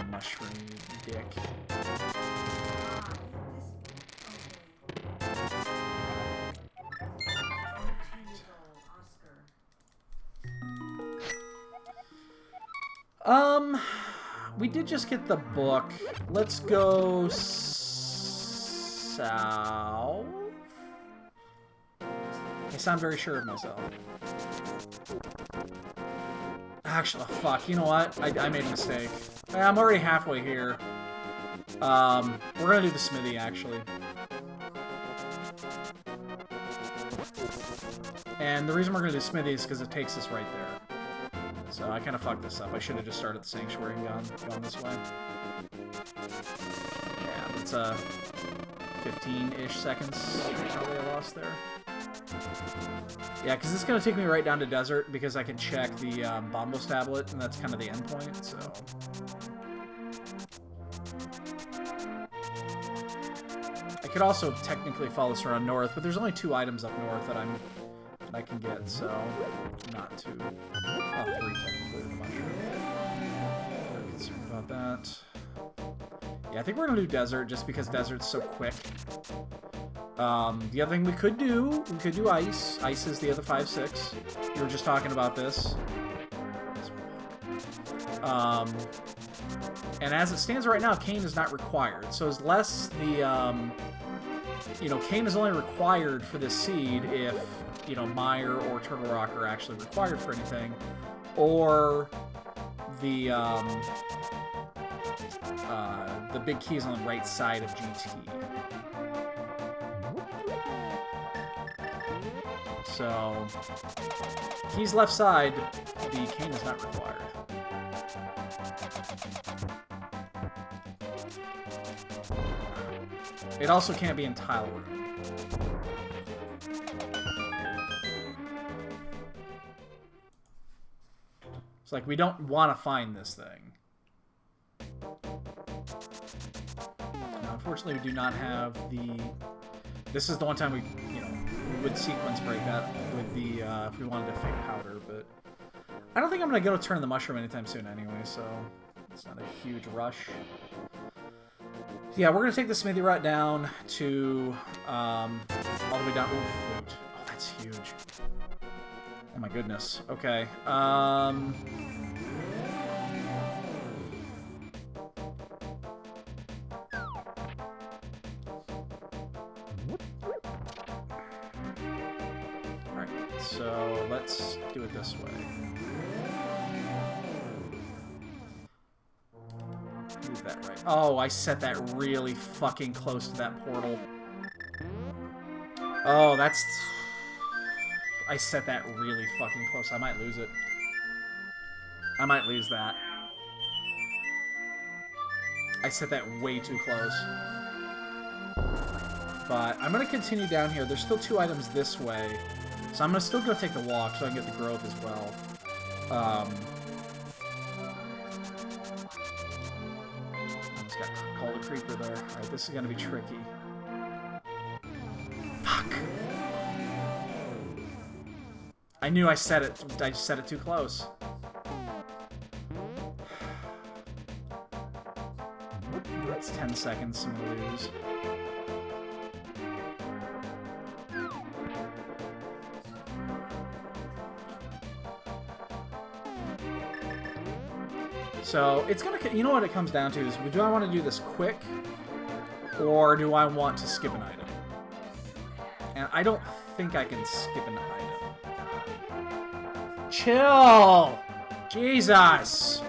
Mushroom dick. We did just get the book. Let's go south. I sound very sure of myself. Actually, fuck, you know what? I made a mistake. I'm already halfway here. We're gonna do the smithy, actually. And the reason we're gonna do smithy is because it takes us right there. So I kind of fucked this up. I should have just started the sanctuary and gone this way. Yeah, that's 15-ish seconds probably I lost there. Yeah, because it's going to take me right down to desert because I can check the Bombos tablet, and that's kind of the end point, so... I could also technically follow this around north, but there's only 2 items up north that I can get, so not too... Well, 3 technically with the mushroom. Very concerned about that. Yeah, I think we're going to do desert just because desert's so quick. The other thing we could do ice. Ice is the other 5-6. We were just talking about this. And as it stands right now, Cane is not required. So as less the, you know, Cane is only required for this seed if, you know, Mire or Turtle Rock are actually required for anything. Or the big key is on the right side of GT. So, keys left side, the cane is not required. It also can't be in tile room. It's like we don't want to find this thing. Now, unfortunately, we do not have the... This is the one time we, you know, we would sequence break that with the, if we wanted to fake powder, but... I don't think I'm going to go turn the mushroom anytime soon anyway, so it's not a huge rush. Yeah, we're going to take the smithy route down to all the way down. Ooh, flute. Oh, that's huge. Oh my goodness. Okay. Alright, so let's do it this way. Move that right. Oh, I set that really fucking close to that portal. Oh, that's... I set that really fucking close. I might lose it. I might lose that. I set that way too close. But I'm going to continue down here. There's still 2 items this way. So I'm going to still go take the walk so I can get the growth as well. I just got call the creeper there. Alright, this is going to be tricky. Fuck! I knew I set it. I just set it too close. That's 10 seconds I'm gonna lose. So it's gonna. You know what it comes down to is: do I want to do this quick, or do I want to skip an item? And I don't think I can skip an item. Chill! Jesus!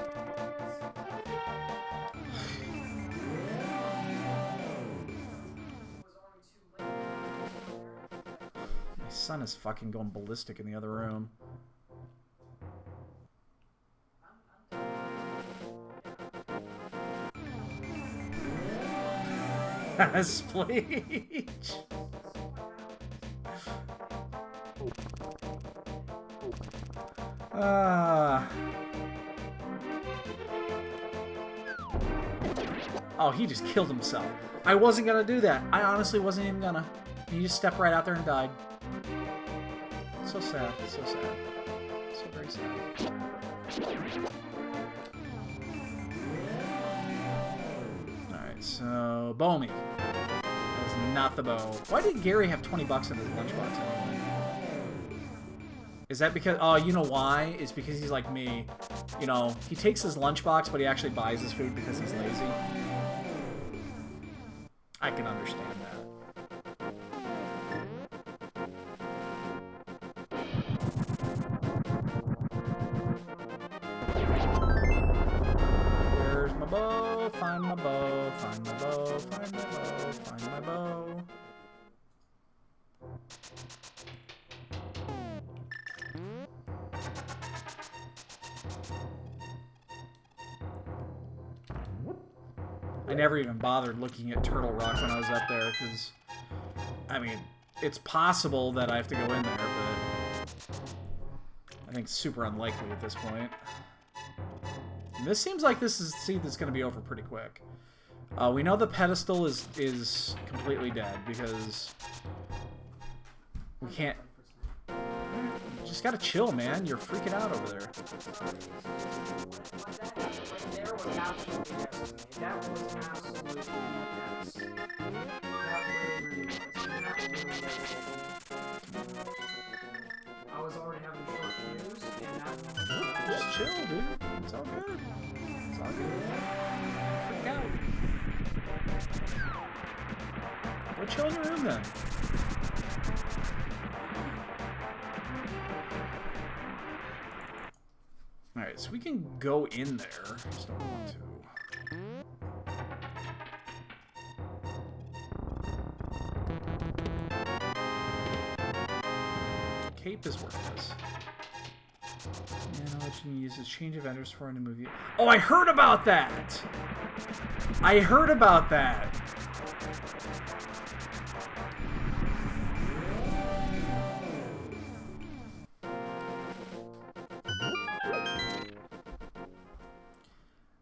My son is fucking going ballistic in the other room. Spleech! Oh, he just killed himself. I wasn't gonna do that. I honestly wasn't even gonna. He just stepped right out there and died. So sad. So sad. So very sad. Alright, so... Bomi. That is not the bow. Why did Gary have 20 bucks in his lunchbox anyway? Is that because... Oh, you know why? It's because he's like me. You know, he takes his lunchbox, but he actually buys his food because he's lazy. I can understand that. Where's my bow? Find my bow. Find my bow. Find my bow. Find my bow. I never even bothered looking at Turtle Rock when I was up there, because, I mean, it's possible that I have to go in there, but I think it's super unlikely at this point. And this seems like this is a seed that's going to be over pretty quick. We know the pedestal is completely dead, because we can't... You just gotta chill, man. You're freaking out over there. There was absolutely yes. That was absolutely yes. That really was. I was already having short fuse, and that was... Just chill, dude. It's all good. It's all good. Freak out. Go chill in your room, then. Alright, so we can go in there. I just don't want to. Cape is worthless. And what you can use is change of vendors for a new movie. Oh, I heard about that! I heard about that!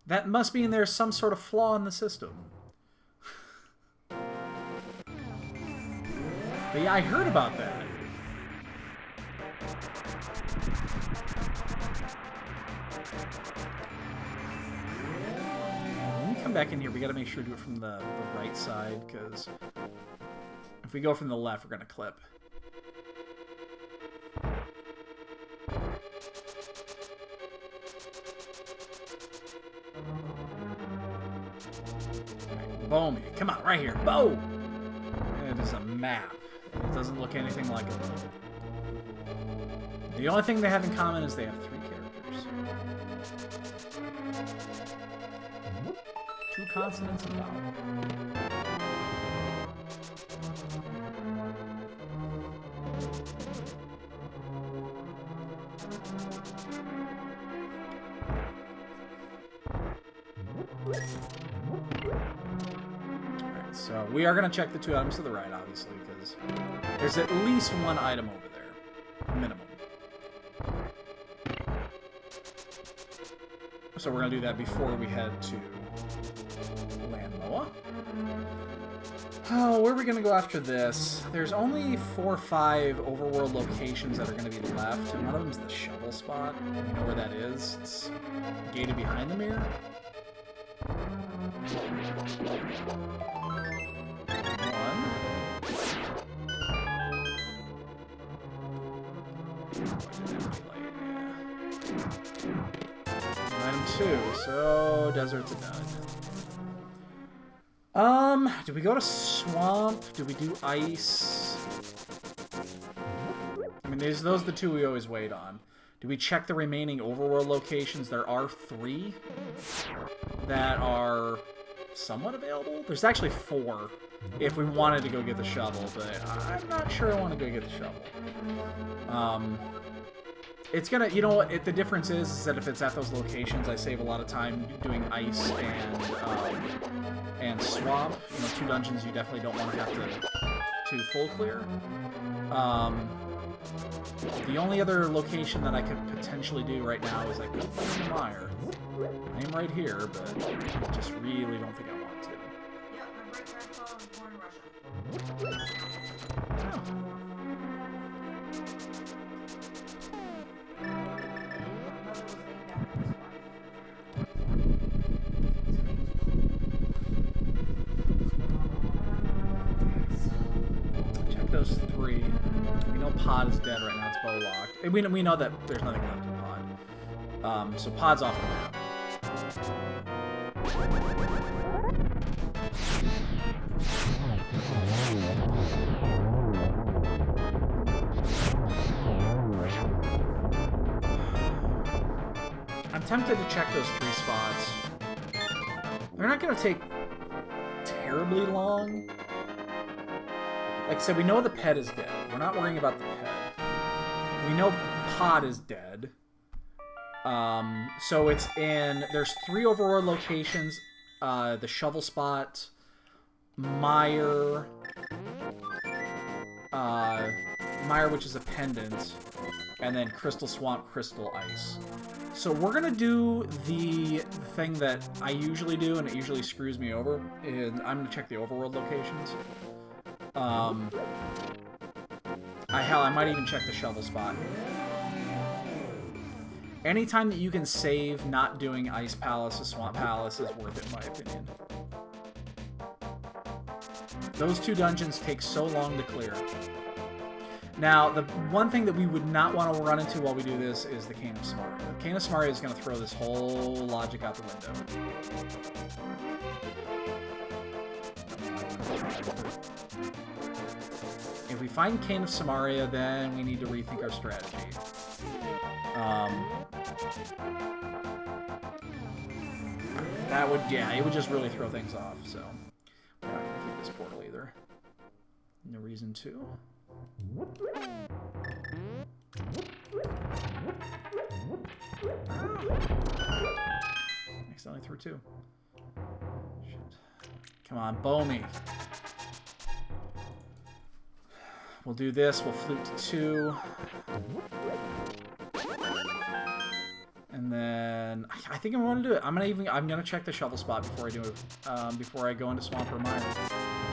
That must mean there's some sort of flaw in the system. But yeah, I heard about that. back in here, we got to make sure to do it from the right side, because if we go from the left, we're going to clip. Bow me. Come on, right here. Bow! It is a map. It doesn't look anything like it. The only thing they have in common is they have 3 characters. 2 consonants and vowel. Alright, so we are going to check the 2 items to the right, obviously, because there's at least 1 item over there. Minimum. So we're going to do that before we head to Landmoa. Oh, where are we going to go after this? There's only 4 or 5 overworld locations that are going to be left, and one of them is the shovel spot. You know where that is? It's gated behind the mirror. Item 2, so desert's a dud. Do we go to swamp? Do we do ice? I mean, those are the 2 we always wait on. Do we check the remaining overworld locations? There are 3 that are somewhat available. There's actually 4 if we wanted to go get the shovel, but I'm not sure I want to go get the shovel. It's gonna, you know what, the difference is that if it's at those locations, I save a lot of time doing ice and swamp. You know, 2 dungeons you definitely don't want to have to full clear. The only other location that I could potentially do right now is I could find the mire. I am right here, but I just really don't think I want to. Yep, my great-grandfather was born in Russia. Oh. Check those 3. We know Pod is dead right now. It's bow locked. And we know that there's nothing left in Pod. So Pod's off the map. I'm tempted to check those 3 spots. They're not going to take terribly long. Like I said, we know the pet is dead. We're not worrying about the pet. We know Pod is dead. So it's in... There's 3 overworld locations. The shovel spot, mire, which is a pendant, and then crystal swamp, crystal ice. So we're gonna do the thing that I usually do, and it usually screws me over, and I'm gonna check the overworld locations. I might even check the shovel spot. Anytime that you can save not doing Ice Palace or Swamp Palace is worth it, in my opinion. Those 2 dungeons take so long to clear. Now, the one thing that we would not want to run into while we do this is the Cane of Samaria. The Cane of Samaria is going to throw this whole logic out the window. If we find Cane of Samaria, then we need to rethink our strategy. That would, yeah, it would just really throw things off, so we're not going to keep this portal either. No reason to. Accidentally threw 2. Shit. Come on, bow me. We'll do this. We'll flute to 2. And then I think I'm going to do it. I'm gonna check the shovel spot before I do it. Before I go into swamp or mire,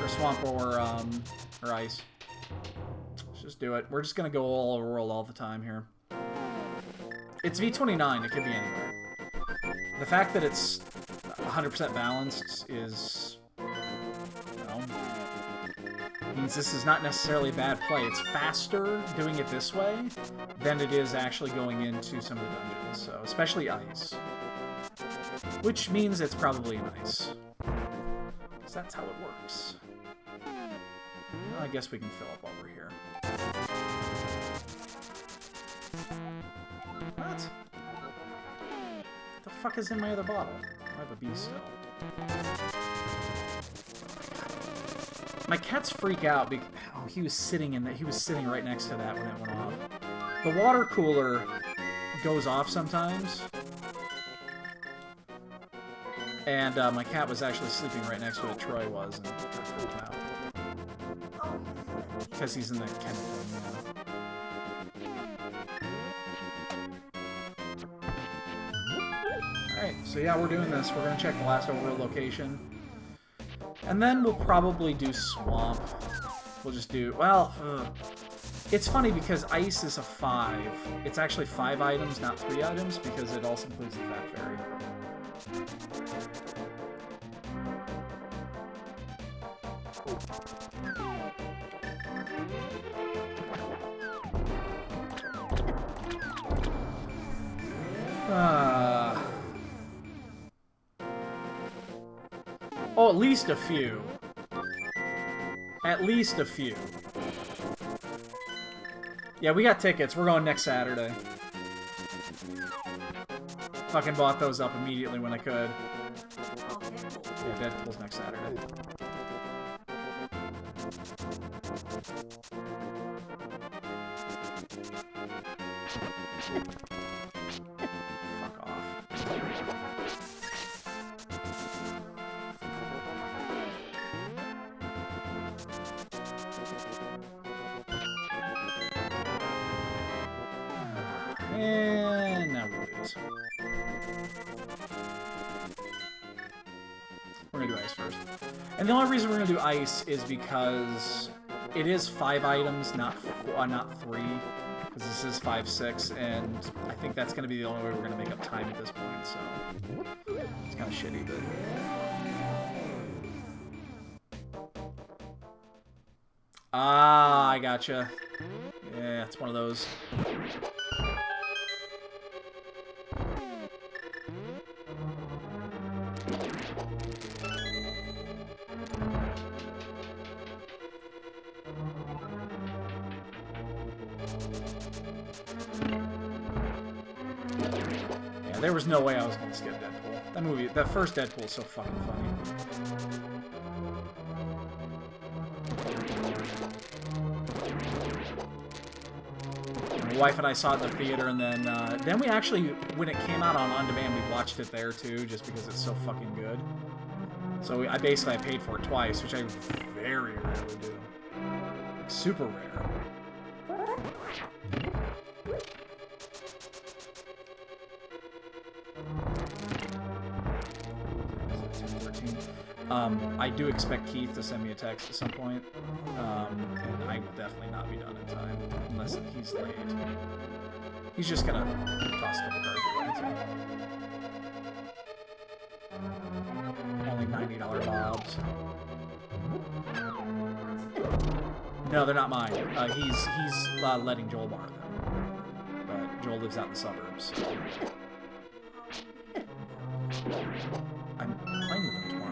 or swamp or ice. Let's just do it. We're just gonna go all over world all the time here. It's V29. It could be anywhere. The fact that it's 100% balanced is, you know, means this is not necessarily a bad play. It's faster doing it this way than it is actually going into some of the dungeons, so especially ice. Which means it's probably nice. So that's how it works. Well, I guess we can fill up while we're here. What? The fuck is in my other bottle? I have a bee still. My cats freak out because he was sitting in that. He was sitting right next to that when it went off. The water cooler goes off sometimes, and my cat was actually sleeping right next to it. Troy was, and kind of freaked him out because he's in the kennel thing. Alright, so yeah, we're doing this. We're going to check the last overworld location. And then we'll probably do Swamp. We'll just do... Well, it's funny because Ice is a 5. It's actually 5 items, not 3 items, because it also includes the Fat Fairy. Oh, at least a few. At least a few. Yeah, we got tickets. We're going next Saturday. Fucking bought those up immediately when I could. Yeah, Deadpool's next Saturday. Fuck off. And now we lose. We're gonna do ice first. And the only reason we're gonna do ice is because it is 5 items, not 3. Because this is 5, 6, and I think that's gonna be the only way we're gonna make up time at this point, so it's kinda shitty, but ah, I gotcha. Yeah, it's one of those. Yeah, there was no way I was gonna skip Deadpool. That first Deadpool is so fucking funny. My wife and I saw it in the theater, and then we actually, when it came out on demand, we watched it there too, just because it's so fucking good. So I paid for it twice, which I very rarely do. Like, super rare. I do expect Keith to send me a text at some point, and I will definitely not be done in time, unless he's late. He's just gonna toss a couple cards away, so. Only $90 bobs. No, they're not mine. He's letting Joel borrow them, but Joel lives out in the suburbs, so. I'm playing with him tomorrow.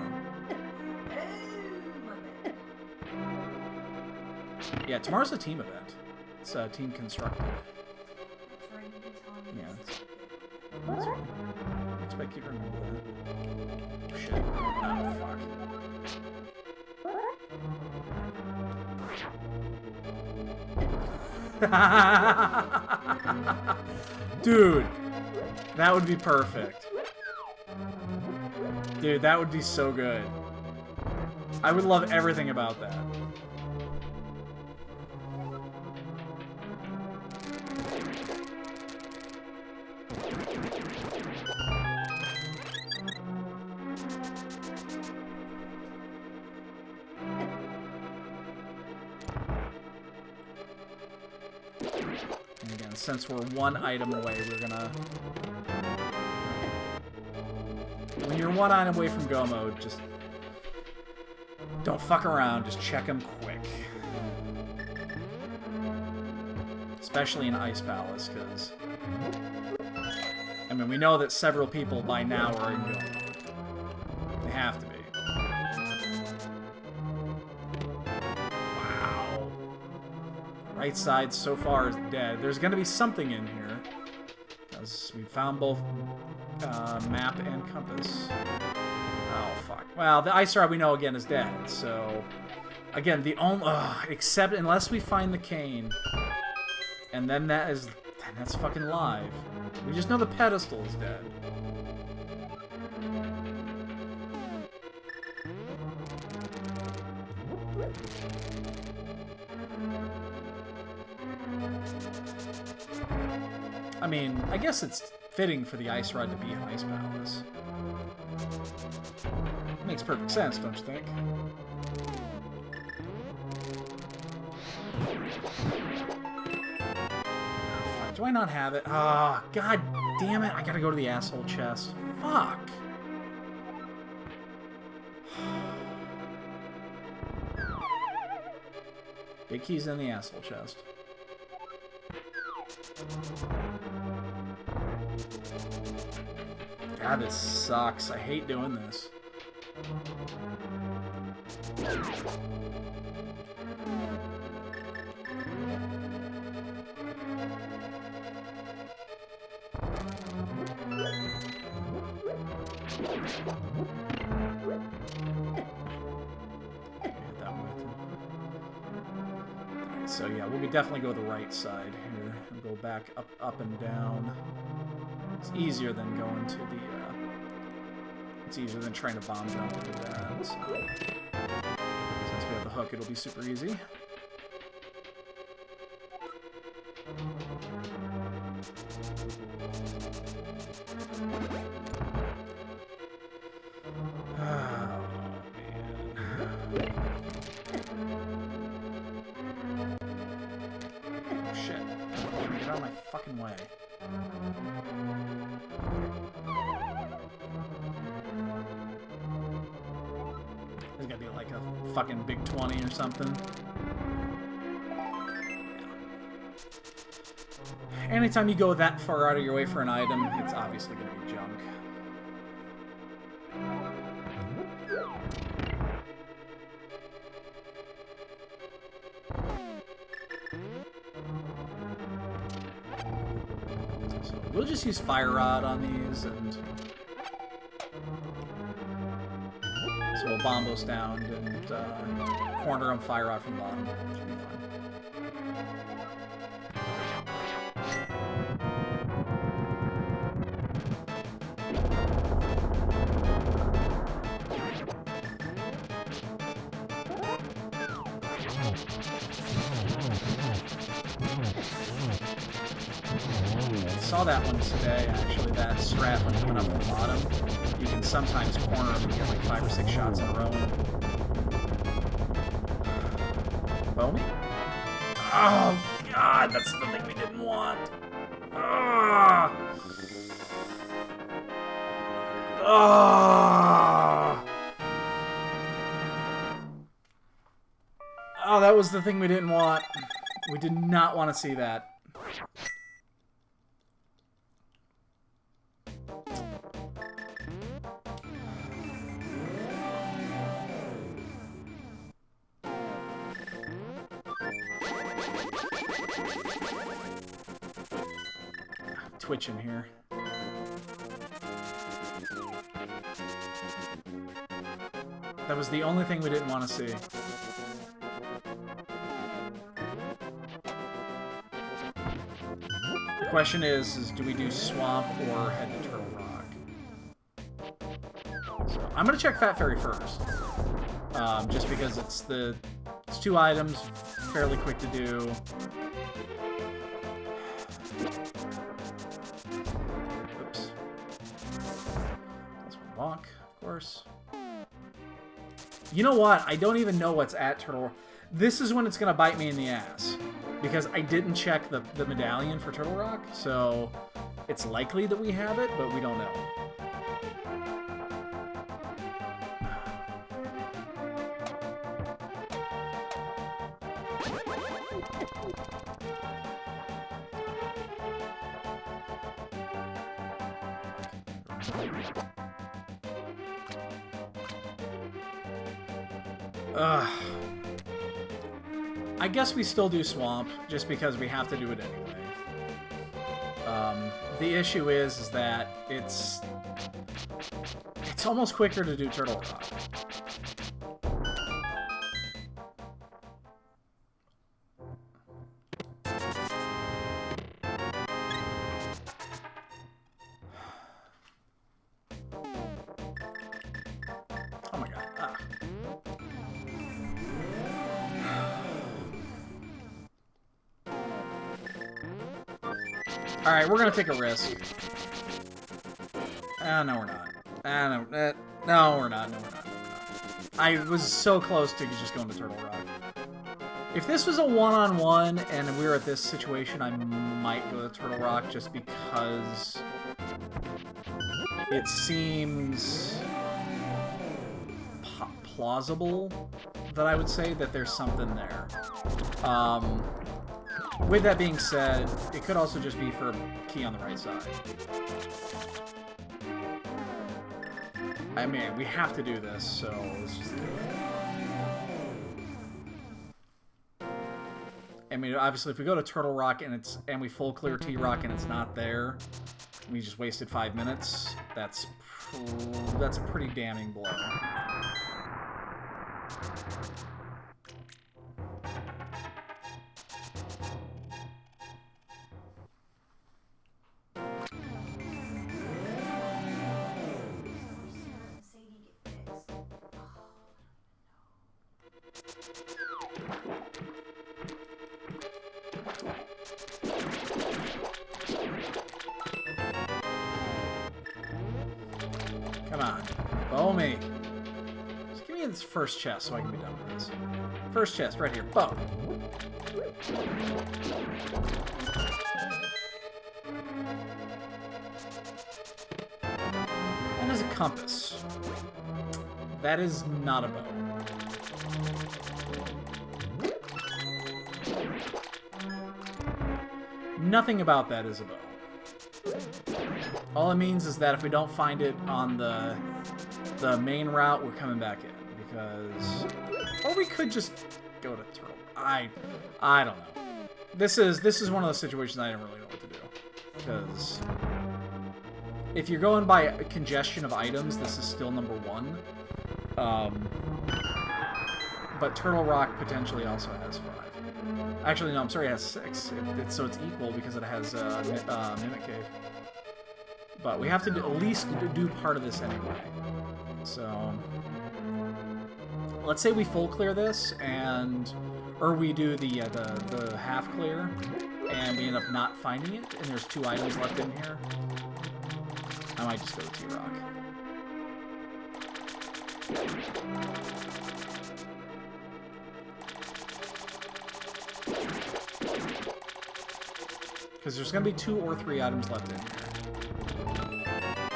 Yeah, tomorrow's a team event. It's a team constructive. Yeah. That's right. I expect you to remember that. Shit. Oh, fuck. Dude, that would be perfect. Dude, that would be so good. I would love everything about that. And again, since we're 1 item away, we're gonna... When you're one item away from go mode, just don't fuck around. Just check them quick. Especially in Ice Palace, because I mean, we know that several people by now are in go mode. They have to be. Wow. Right side so far is dead. There's going to be something in here. Because we found both map and compass. Oh, fuck. Well, the ice rod we know, again, is dead. So, again, the only... except unless we find the cane. And then that's fucking live. We just know the pedestal is dead. I mean, I guess it's fitting for the ice rod to be an Ice Palace. Makes perfect sense, don't you think? Do I not have it? Ah, god damn it. I gotta go to the asshole chest. Fuck. Big key's in the asshole chest. God, this sucks. I hate doing this. So yeah, we'll definitely go the right side here and go back up and down. It's easier than going to the, it's easier than trying to bomb jump to do that. So, since we have the hook, it'll be super easy. Way. There's gotta be like a fucking big 20 or something. Anytime you go that far out of your way for an item, it's obviously gonna be junk. We'll just use Fire Rod on these, and so we'll bombos down and corner them, Fire Rod from the bottom. Should be fun. Saw that one today, actually, that strat when coming up from the bottom. You can sometimes corner them and get like 5 or 6 shots in a row. Bowmy? Oh, God, that's the thing we didn't want. Ah! Ah! Oh, that was the thing we didn't want. We did not want to see that. Twitching here. That was the only thing we didn't want to see. The question is do we do Swamp or head to Turtle Rock? So I'm gonna check Fat Fairy first, just because it's 2 items, fairly quick to do. Walk, of course. You know what? I don't even know what's at Turtle Rock. This is when it's gonna bite me in the ass, because I didn't check the medallion for Turtle Rock, so it's likely that we have it, but we don't know. Ugh. I guess we still do swamp, just because we have to do it anyway. The issue is that it's almost quicker to do Turtle Rock. Oh my god. Ah. Alright, we're gonna take a risk. No, we're not. No, no, we're not. No, we're not. I was so close to just going to Turtle Rock. If this was a one-on-one and we were at this situation, I might go to Turtle Rock just because it seems plausible that I would say that there's something there. With that being said, it could also just be for a key on the right side. I mean, we have to do this, so let's just do it. I mean, obviously, if we go to Turtle Rock and we full clear T-Rock and it's not there, we just wasted 5 minutes. That's a pretty damning blow. Come on. Bow me. Just give me this first chest so I can be done with this. First chest, right here. Bow. And there's a compass. That is not a bow. Nothing about that is a bow. All it means is that if we don't find it on the main route, we're coming back in. Because... Or we could just go to Turtle. I don't know. This is one of those situations I don't really know what to do. Because... If you're going by congestion of items, this is still number 1. But Turtle Rock potentially also has 5. Actually, no, I'm sorry, it has 6. So it's equal because it has Mimic Cave. But we have to at least do part of this anyway. So... Let's say we full clear this, or we do the half clear, and we end up not finding it, and there's 2 items left in here. I might just go to T-Rock. Because there's going to be 2 or 3 items left in here.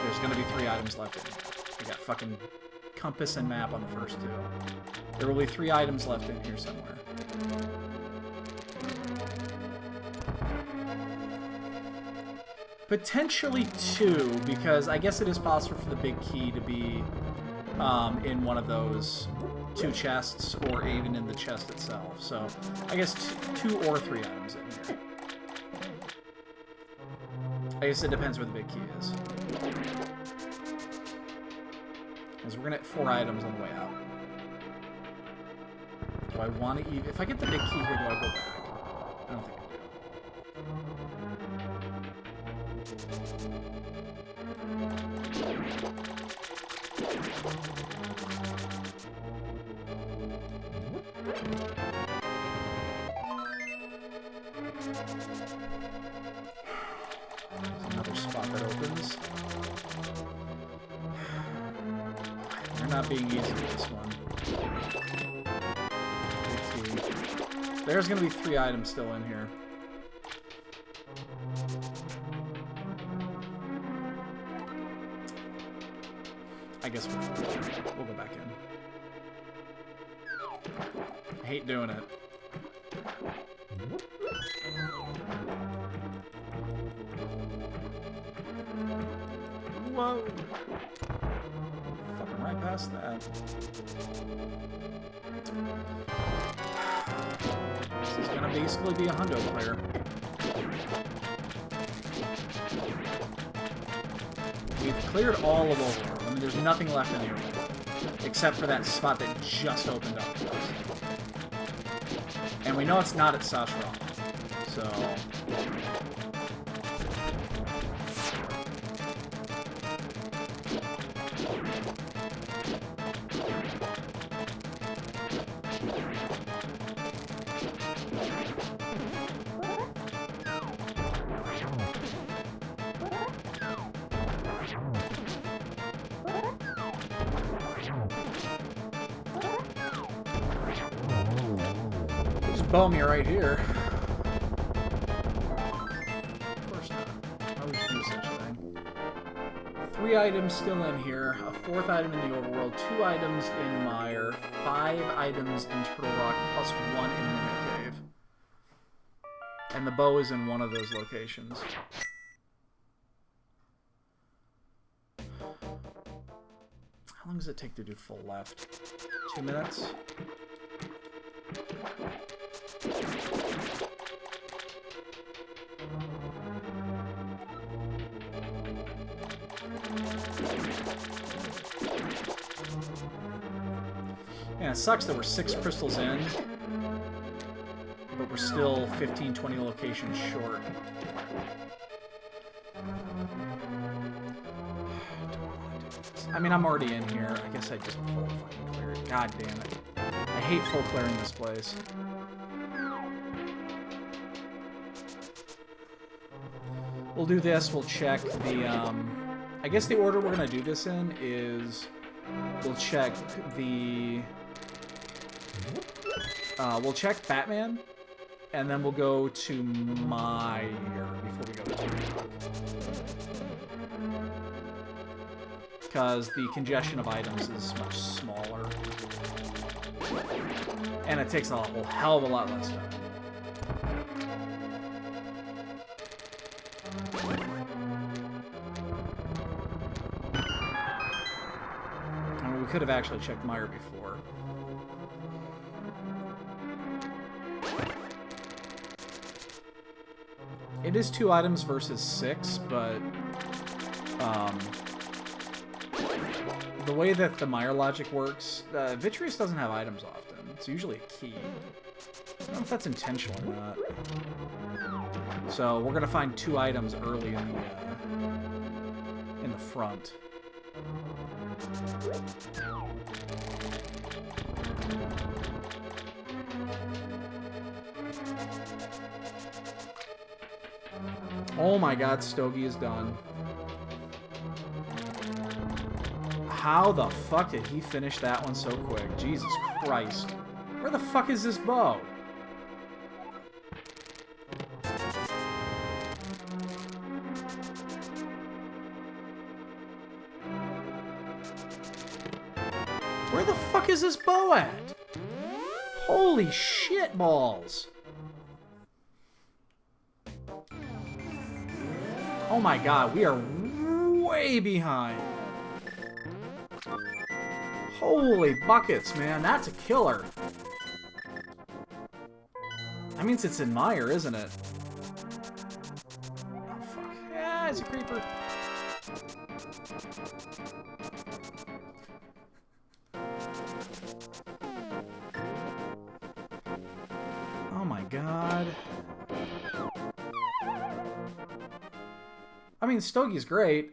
There's going to be 3 items left in here. I got fucking compass and map on the first 2. There will be 3 items left in here somewhere. Potentially 2, because I guess it is possible for the big key to be in one of those 2 chests, or even in the chest itself. So I guess 2 or 3 items in here. I guess it depends where the big key is. Because we're gonna hit 4 items on the way out. Do I want to even... If I get the big key here, do I go back? I don't think I There's another spot that opens. They're not being easy with this one. There's going to be 3 items still in here. I guess we'll go back in. I hate doing it. whoa. Fucking right past that. This is gonna basically be a hundo player. We've cleared all of Overworld. I mean, there's nothing left in the overworld. Except for that spot that just opened up for us. And we know it's not at Sashram. So... bow me right here. Of course not. Why would you do such a thing? 3 items still in here, a 4th item in the overworld, 2 items in Mire, 5 items in Turtle Rock, plus 1 in Mimic Cave. And the bow is in one of those locations. How long does it take to do full left? 2 minutes? Yeah, it sucks that we're 6 crystals in, but we're still 15-20 locations short. I mean, I'm already in here. I guess I just full fucking clear it. God damn it. I hate full clearing this place. We'll do this. We'll check the, I guess the order we're going to do this in is we'll check the... we'll check Batman, and then we'll go to Mire before we go to Turtle. Because the congestion of items is much smaller. And it takes a whole hell of a lot less time. I mean, we could have actually checked Mire before. It is 2 items versus 6, but the way that the Mire logic works, Vitreous doesn't have items often. It's usually a key. I don't know if that's intentional or not. So we're gonna find 2 items early in the front. Oh my god, Stogie is done. How the fuck did he finish that one so quick? Jesus Christ. Where the fuck is this bow? Where the fuck is this bow at? Holy shit balls. Oh my god, we are way behind. Holy buckets, man. That's a killer. That means it's in Mire, isn't it? Oh, fuck. Yeah, it's a creeper. Oh my god. I mean, Stogie's great.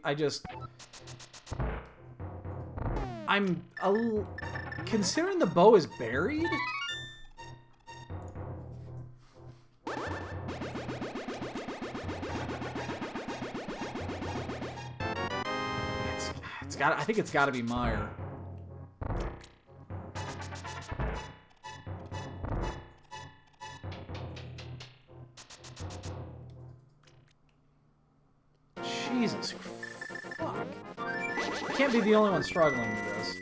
I'm considering the bow is buried. It's got. I think it's got to be Mire. Jesus fuck. I can't be the only one struggling with this.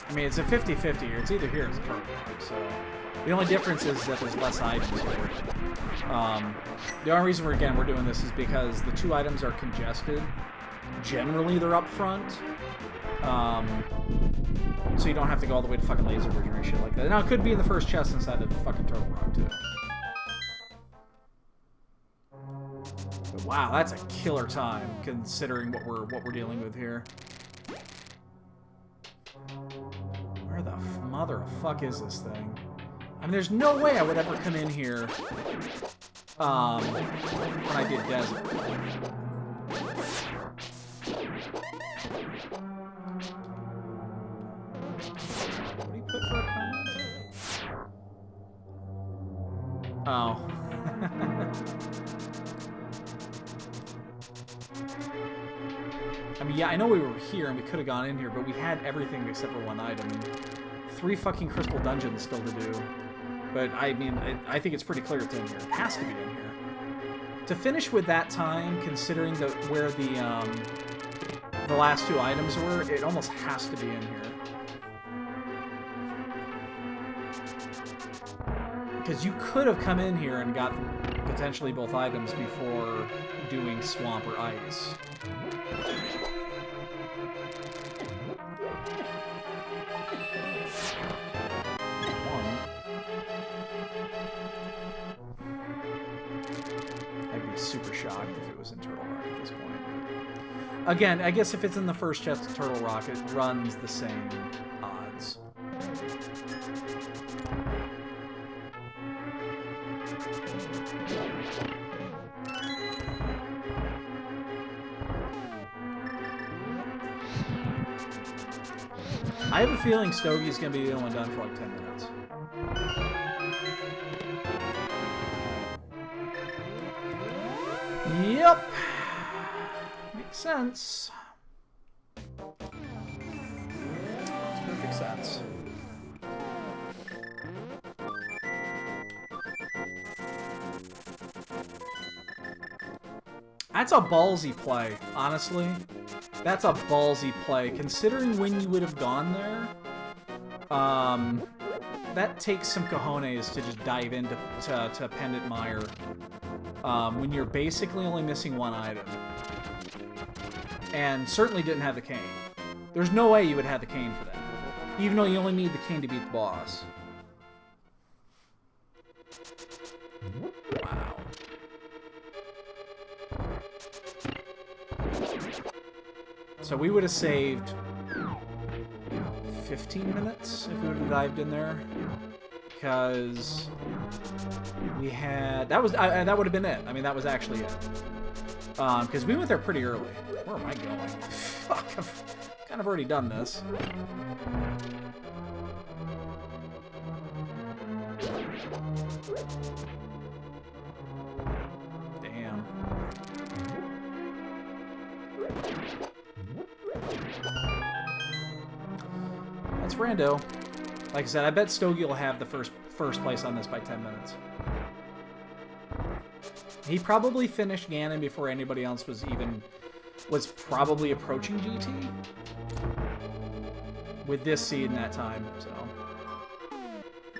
I mean, it's a 50-50 here. It's either here or it's Turtle Rock, so... The only difference is that there's less items here. The only reason we're doing this is because the 2 items are congested. Generally, they're up front. So you don't have to go all the way to fucking Laser Bridge or shit like that. Now, it could be in the first chest inside of fucking Turtle Rock, too. But wow, that's a killer time, considering what we're dealing with here. Where the mother of fuck is this thing? I mean, there's no way I would ever come in here when I did Desert. What do you put for a comment? Oh. I mean, yeah, I know we were here and we could have gone in here, but we had everything except for 1 item. 3 fucking crystal dungeons still to do. But, I mean, I think it's pretty clear it's in here. It has to be in here. To finish with that time, considering where the last 2 items were, it almost has to be in here. Because you could have come in here and got potentially both items before doing Swamp or Ice. Super shocked if it was in Turtle Rock at this point. But again, I guess if it's in the first chest of Turtle Rock, it runs the same odds. I have a feeling Stogie's going to be the only one done for like 10 minutes. Yep. Makes sense. Makes perfect sense. That's a ballsy play, honestly. That's a ballsy play. Considering when you would have gone there, that takes some cojones to just dive into Pendant Mire. When you're basically only missing 1 item. And certainly didn't have the cane. There's no way you would have the cane for that. Even though you only need the cane to beat the boss. Wow. So we would have saved 15 minutes if we would have dived in there. Because we had... That would have been it. I mean, that was actually it. Because we went there pretty early. Where am I going? Fuck, I've kind of already done this. Damn. That's Rando. Like I said, I bet Stogie will have the first place on this by 10 minutes. He probably finished Ganon before anybody else was probably approaching GT with this seed in that time, so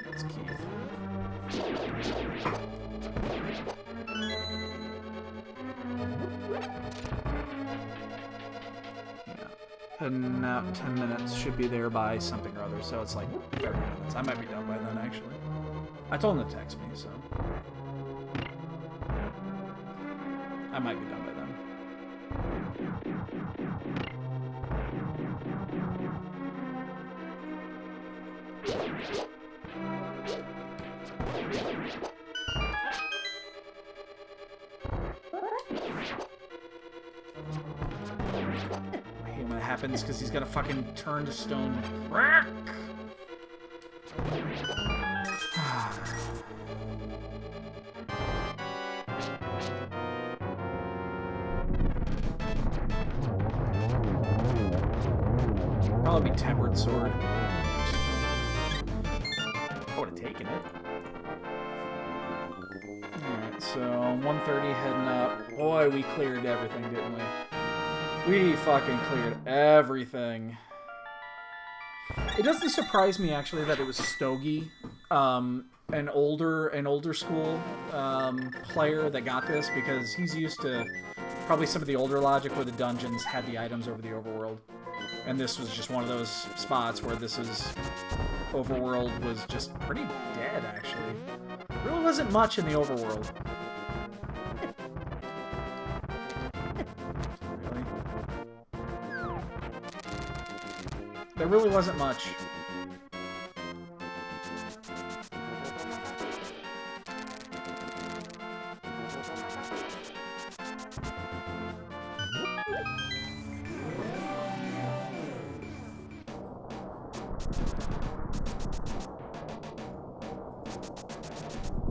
that's Keith. And now 10 minutes should be there by something or other, so it's like 30 minutes. I might be done by then, actually. I told him to text me, so I might be done by then. I hate when it happens because he's gonna fucking turn to stone. Crack! Probably be Tempered Sword. I would have taken it. Alright, so 1:30 heading up. Boy, we cleared everything, didn't we? We fucking cleared everything. It doesn't surprise me, actually, that it was Stogie, an older school player that got this, because he's used to probably some of the older Logic where the dungeons had the items over the overworld. And this was just one of those spots where overworld was just pretty dead, actually. There really wasn't much in the overworld. Really? There really wasn't much.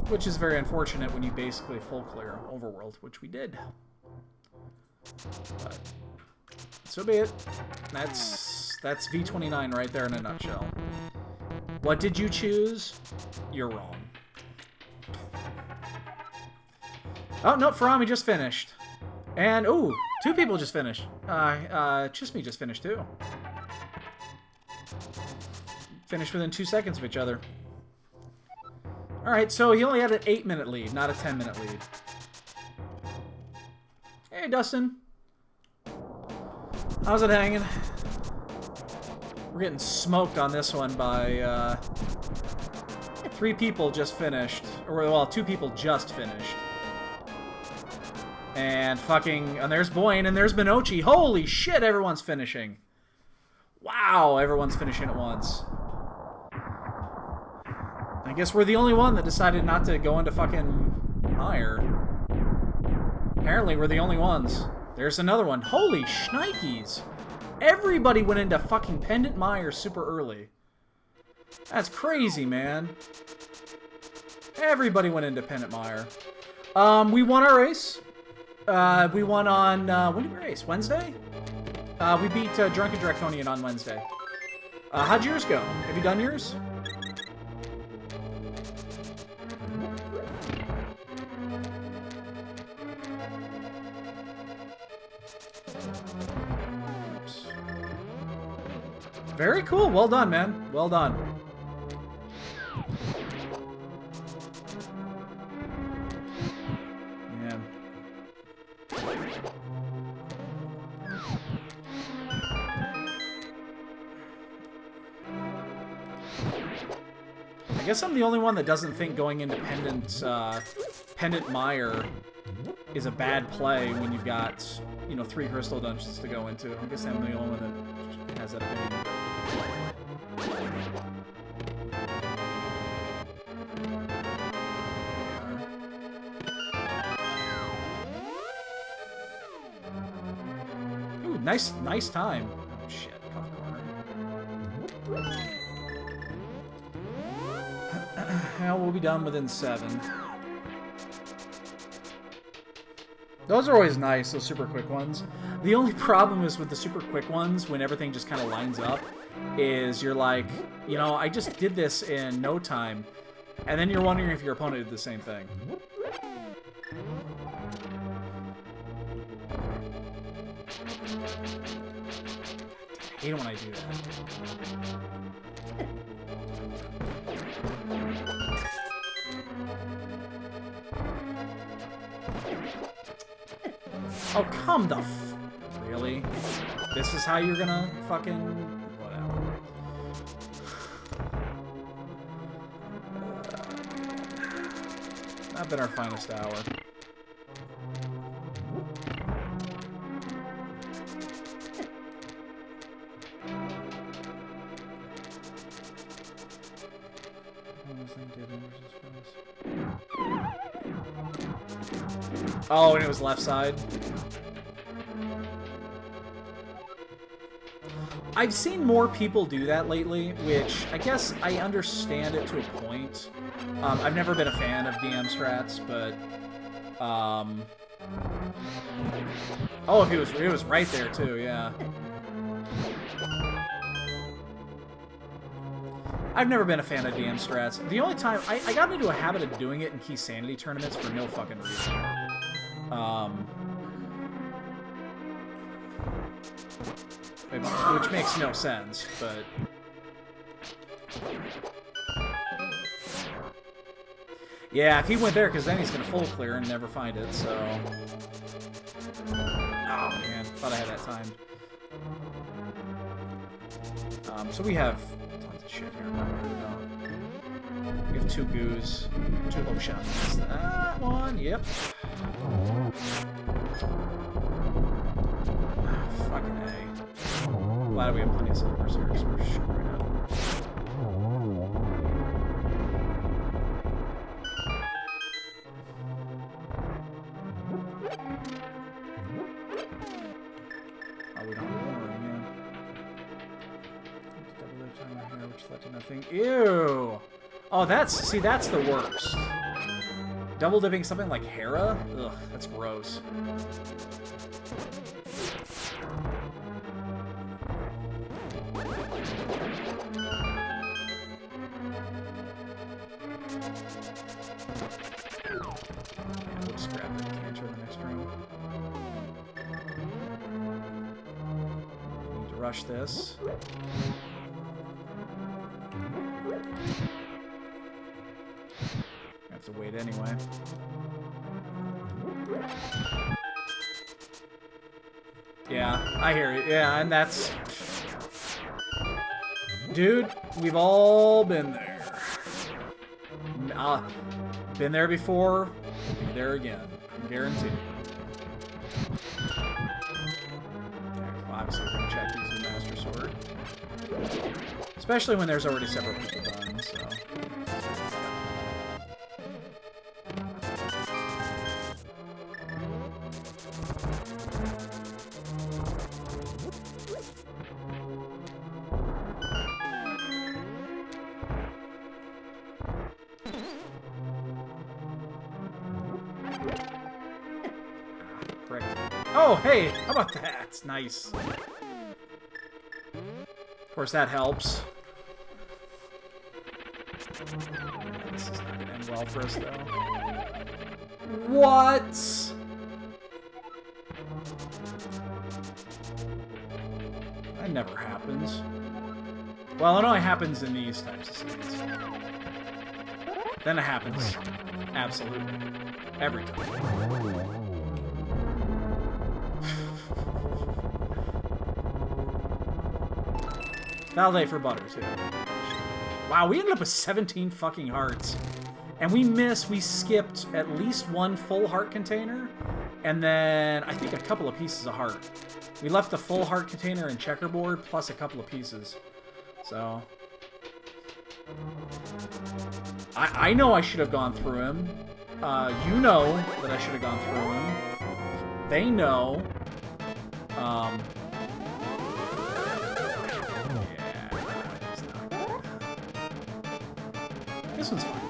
Which is very unfortunate when you basically full clear overworld, which we did. But so be it. That's V29 right there in a nutshell. What did you choose? You're wrong. Oh no, Farami just finished. And ooh, 2 people just finished. Chisme just finished too. Finished within 2 seconds of each other. Alright, so he only had an 8-minute lead, not a 10-minute lead. Hey, Dustin. How's it hanging? We're getting smoked on this one by, 3 people just finished. Or, well, 2 people just finished. And and there's Boyne, and there's Benochi. Holy shit, everyone's finishing. Wow, everyone's finishing at once. I guess we're the only one that decided not to go into fucking Mire. Apparently, we're the only ones. There's another one. Holy shnikes! Everybody went into fucking Pendant Mire super early. That's crazy, man. Everybody went into Pendant Mire. We won our race. We won on, when did we race? Wednesday? We beat Drunken Draconian on Wednesday. How'd yours go? Have you done yours? Very cool. Well done, man. Well done. Yeah. I guess I'm the only one that doesn't think going into Pendant Mire is a bad play when you've got, 3 crystal dungeons to go into. I guess I'm the only one that has that opinion. Ooh, nice time. Oh shit, cut the corner. Now we'll be done within 7. Those are always nice, those super quick ones. The only problem is with the super quick ones, when everything just kind of lines up, is you're like, I just did this in no time, and then you're wondering if your opponent did the same thing. I hate it when I do that. Oh, come the f... Really? This is how you're gonna fucking... Whatever. Not been our finest hour. Oh, and it was left side. I've seen more people do that lately, which I guess I understand it to a point. I've never been a fan of DM strats, but oh, if it was right there too, yeah. I've never been a fan of DM strats. The only time I got into a habit of doing it in Key Sanity tournaments for no fucking reason. Which makes no sense, but... Yeah, if he went there, because then he's going to full clear and never find it, so... Oh, man. Thought I had that timed. So we have tons of shit here. I'm not worried about. We have 2 goos. 2 oh shit. That one. Yep. Oh, fucking A. Glad we have plenty of silvers here, because we're screwing up. Oh, we don't have one ring, yeah. Double lift on my hair, which led to nothing. Ew! Oh, that's the worst. Double dipping something like Hera? Ugh, that's gross. Yeah, we'll just grab the decanter in the next room. Need to rush this. I have to wait anyway. Yeah, I hear it. Yeah, and that's... Dude, we've all been there. Been there before, be there again. Guaranteed. Okay, well, obviously we're gonna check these with Master Sword. Especially when there's already several people done, so... Oh, hey! How about that? Nice. Of course, that helps. Yeah, this is not gonna end well for us, though. What? That never happens. Well, it only happens in these types of scenes. Then it happens. Absolutely. Every time. Validate for butter, too. Wow, we ended up with 17 fucking hearts. And we skipped at least 1 full heart container, and then I think a couple of pieces of heart. We left a full heart container and checkerboard, plus a couple of pieces. So... I know I should have gone through him. You know that I should have gone through him. They know. This one's fine.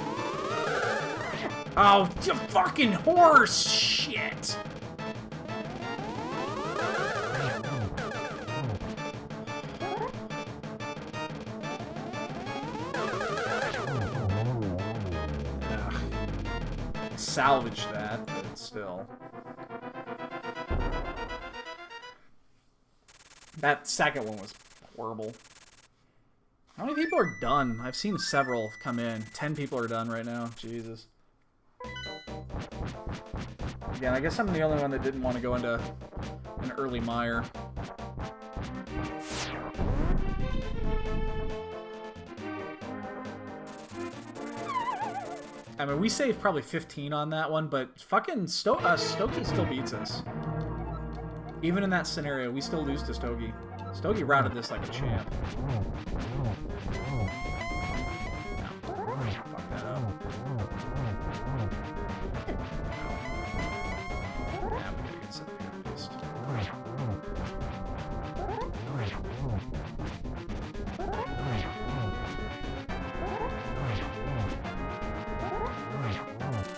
Oh, you fucking horse shit! Ugh. Salvage that, but still. That second one was horrible. How many people are done? I've seen several come in. 10 people are done right now. Jesus. Again, I guess I'm the only one that didn't want to go into an early mire. I mean, we saved probably 15 on that one, but fucking Stogie still beats us. Even in that scenario, we still lose to Stogie. Stogie routed this like a champ. Fuck that up. Yeah, we gotta get set there at least.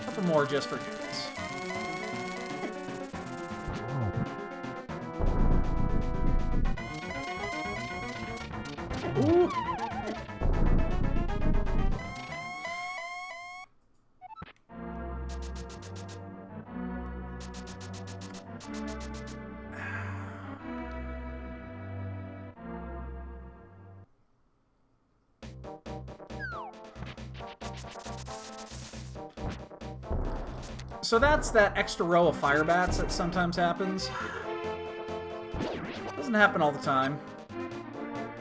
A couple more just for kids. Ooh. So that's that extra row of fire bats that sometimes happens. Doesn't happen all the time.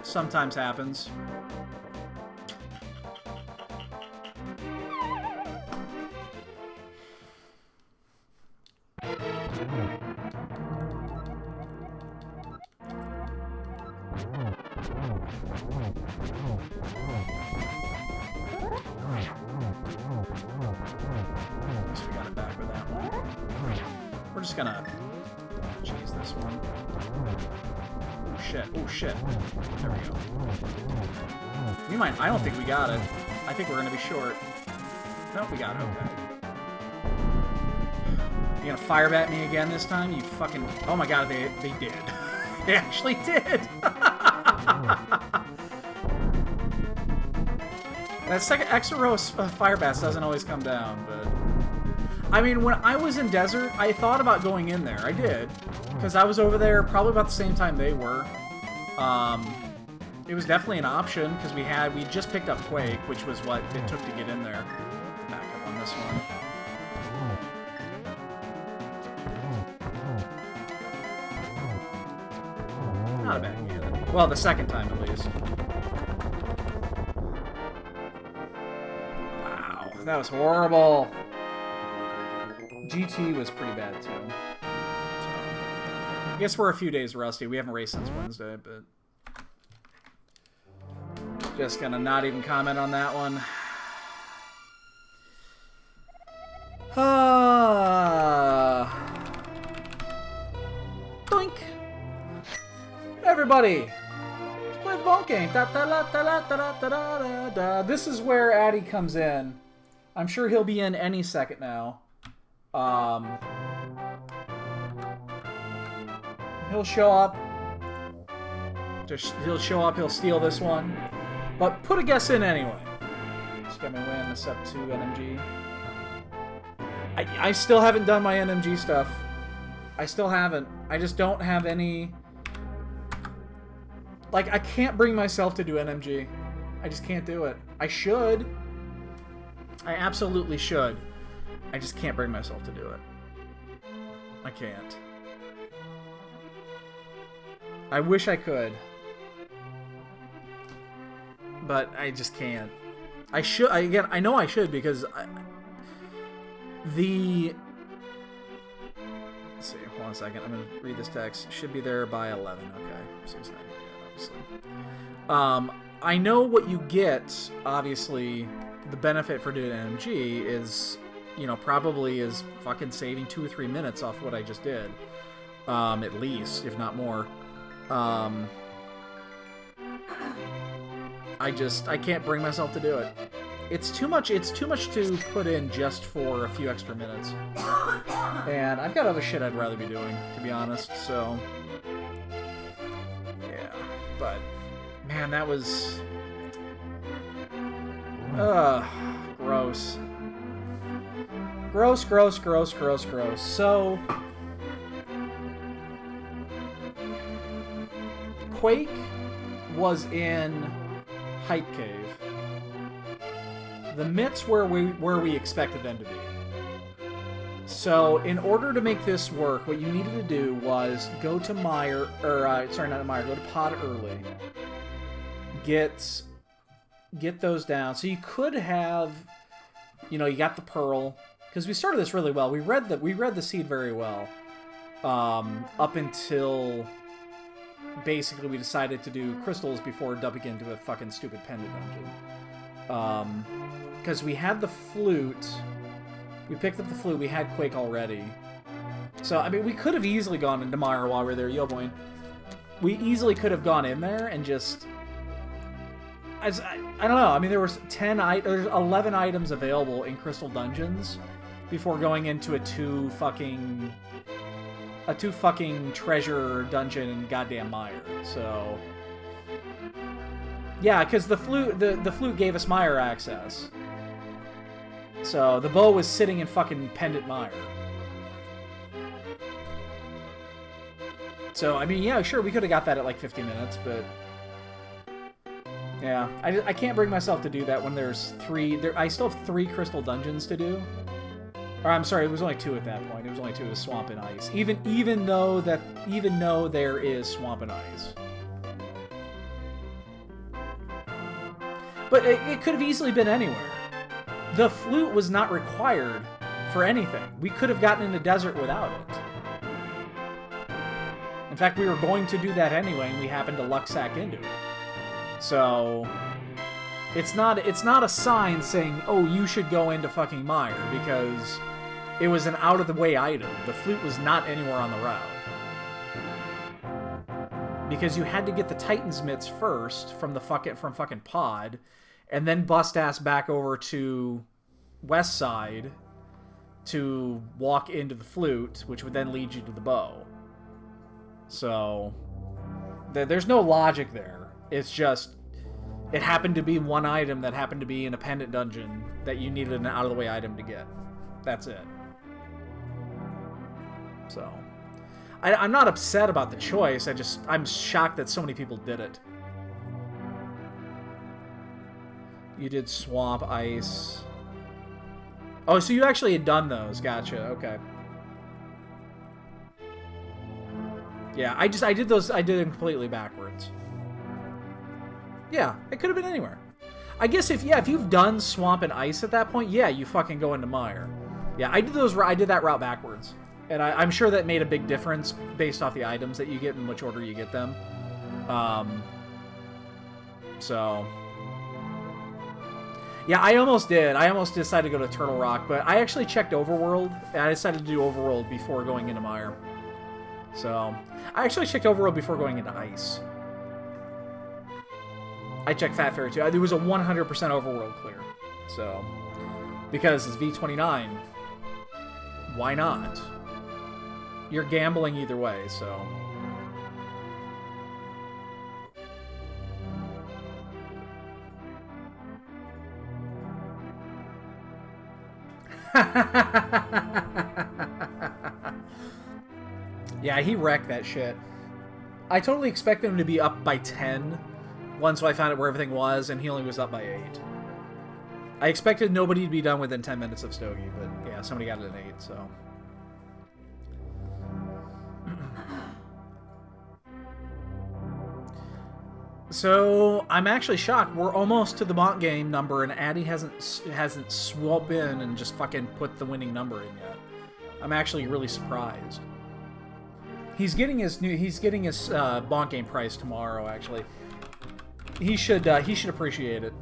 Sometimes happens. So we got it back with that one. We're just gonna cheese this one. Oh shit, oh shit. There we go. We might, I don't think we got it. I think we're gonna be short. Nope, we got it, okay. You gonna fire bat me again this time? You fucking, oh my god, they did. They actually did! That second extra row of fire bats doesn't always come down, but... I mean, when I was in Desert, I thought about going in there. I did. Because I was over there probably about the same time they were. It was definitely an option, because we just picked up Quake, which was what it took to get in there. Back up on this one. Not a bad game. Well, the second time at least. Wow, that was horrible. GT was pretty bad too. So, I guess we're a few days rusty. We haven't raced since Wednesday, but just gonna not even comment on that one. Doink! Everybody! Let's play the ball game. This is where Addy comes in. I'm sure he'll be in any second now. He'll show up. He'll show up, he'll steal this one. But put a guess in anyway. Just got my way on this up to NMG. I still haven't done my NMG stuff. I still haven't. I just don't have any... Like, I can't bring myself to do NMG. I just can't do it. I should. I absolutely should. I just can't bring myself to do it. I can't. I wish I could. But I just can't. I should. Again, I know I should because let's see, hold on a second. I'm going to read this text. Should be there by 11. Okay. So it's not here yet, obviously. I know what you get, obviously, the benefit for doing NMG is... You know, probably is fucking saving 2 or 3 minutes off what I just did. At least, if not more. I can't bring myself to do it. It's too much to put in just for a few extra minutes. And I've got other shit I'd rather be doing, to be honest, so... Yeah, but... Man, that was... Gross. Gross, gross, gross, gross, gross. So... Quake was in Hype Cave. The Mitts were where we expected them to be. So, in order to make this work, what you needed to do was go to Meyer, or, sorry, not Meyer, go to Pod early. Get those down. So you could have, you know, you got the Pearl, because we started this really well. We read the seed very well. Up until basically we decided to do crystals before dumping into a fucking stupid pendant dungeon. Because we had the flute. We picked up the flute. We had Quake already. So, I mean, we could have easily gone into Meyer while we were there. Yo, boy. We easily could have gone in there and just... I don't know. I mean, there was 11 items available in Crystal Dungeons before going into a two fucking treasure dungeon in goddamn Meyer. So, yeah, because the flute gave us Meyer access. So the bow was sitting in fucking Pendant Meyer. So, I mean, yeah, sure, we could have got that at like 50 minutes, but... Yeah, I can't bring myself to do that when there's 3... I still have 3 crystal dungeons to do. Or, I'm sorry, it was only 2 at that point. It was only 2 with Swamp and Ice. Even though there is Swamp and Ice. But it could have easily been anywhere. The flute was not required for anything. We could have gotten in the desert without it. In fact, we were going to do that anyway, and we happened to luck sack into it. So, it's not a sign saying, oh, you should go into fucking mire, because it was an out-of-the-way item. The flute was not anywhere on the route. Because you had to get the Titan's Mitts first from fucking Pod, and then bust ass back over to West Side to walk into the flute, which would then lead you to the bow. So, there's no logic there. It's just, it happened to be one item that happened to be an appendant dungeon that you needed an out-of-the-way item to get. That's it. So, I'm not upset about the choice, I'm shocked that so many people did it. You did Swamp, Ice... Oh, so you actually had done those. Gotcha, okay. Yeah, I did them completely backwards. Yeah, it could have been anywhere. I guess if you've done Swamp and Ice at that point, yeah, you fucking go into Mire. Yeah, I did that route backwards. And I'm sure that made a big difference based off the items that you get and which order you get them. So... Yeah, I almost did. I almost decided to go to Turtle Rock, but I actually checked Overworld, and I decided to do Overworld before going into Mire. So, I actually checked Overworld before going into Ice. I checked Fat Fairy too. There was a 100% Overworld clear. So, because it's V29, why not? You're gambling either way, so... Yeah, he wrecked that shit. I totally expected him to be up by 10 once I found out where everything was, and he only was up by 8. I expected nobody to be done within 10 minutes of Stogie, but yeah, somebody got it at 8, so... So, I'm actually shocked. We're almost to the Mont game number, and Addy hasn't swooped in and just fucking put the winning number in yet. I'm actually really surprised. He's getting his Bonk game prize tomorrow. Actually, he should appreciate it.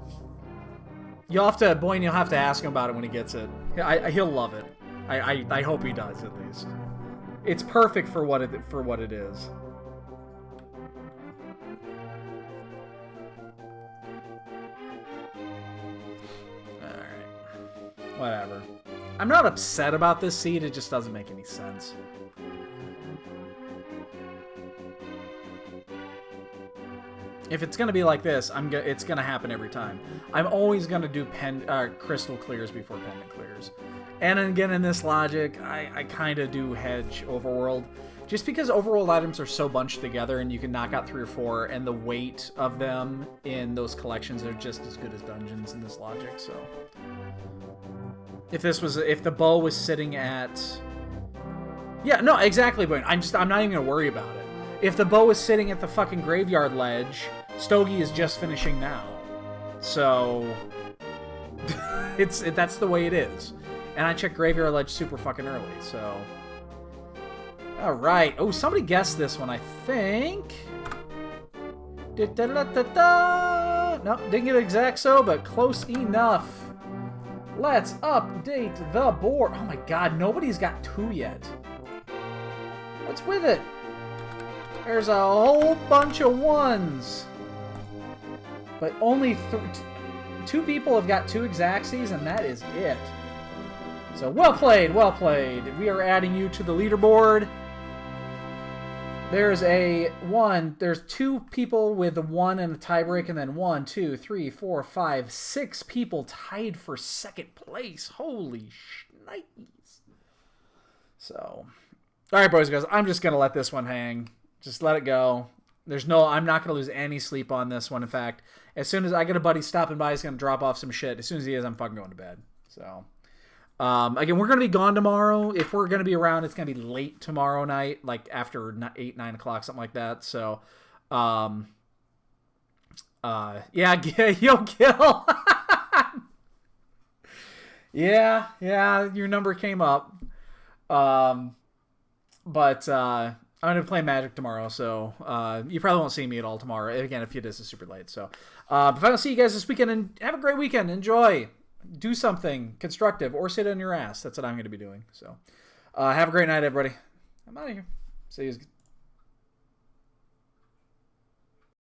You'll have to ask him about it when he gets it. He'll love it. I hope he does at least. It's perfect for what it is. Whatever. I'm not upset about this seed, it just doesn't make any sense. If it's gonna be like this, it's gonna happen every time. I'm always gonna do crystal clears before pendant clears. And again, in this logic, I kind of do hedge Overworld. Just because Overworld items are so bunched together and you can knock out 3 or 4, and the weight of them in those collections are just as good as dungeons in this logic, so... If the bow was sitting at... Yeah, no, exactly, but I'm not even gonna worry about it. If the bow was sitting at the fucking graveyard ledge, Stogie is just finishing now. So... that's the way it is. And I checked graveyard ledge super fucking early, so... Alright. Oh, somebody guessed this one, I think. Da-da-da-da-da! No, didn't get exact so, but close enough. Let's update the board. Oh my god, nobody's got 2 yet. What's with it? There's a whole bunch of 1s. But only 2 people have got 2 Exacxies, and that is it. So, well played, well played. We are adding you to the leaderboard. There's there's 2 people with a 1 and a tiebreak, and then 1, 2, 3, 4, 5, 6 people tied for 2nd place. Holy shnikes. So, alright, boys and girls, I'm just going to let this one hang. Just let it go. I'm not going to lose any sleep on this one. In fact, as soon as I get a buddy stopping by, he's going to drop off some shit. As soon as he is, I'm fucking going to bed. So, again, we're going to be gone tomorrow. If we're going to be around, it's going to be late tomorrow night, like after 8, 9 o'clock, something like that. So, yeah, yo, Gil. yeah, your number came up. But I'm going to play Magic tomorrow, so you probably won't see me at all tomorrow. Again, if it is, it's super late. So if I don't see you guys this weekend, and have a great weekend. Enjoy. Do something constructive or sit on your ass. That's what I'm going to be doing. So have a great night, everybody. I'm out of here. See you.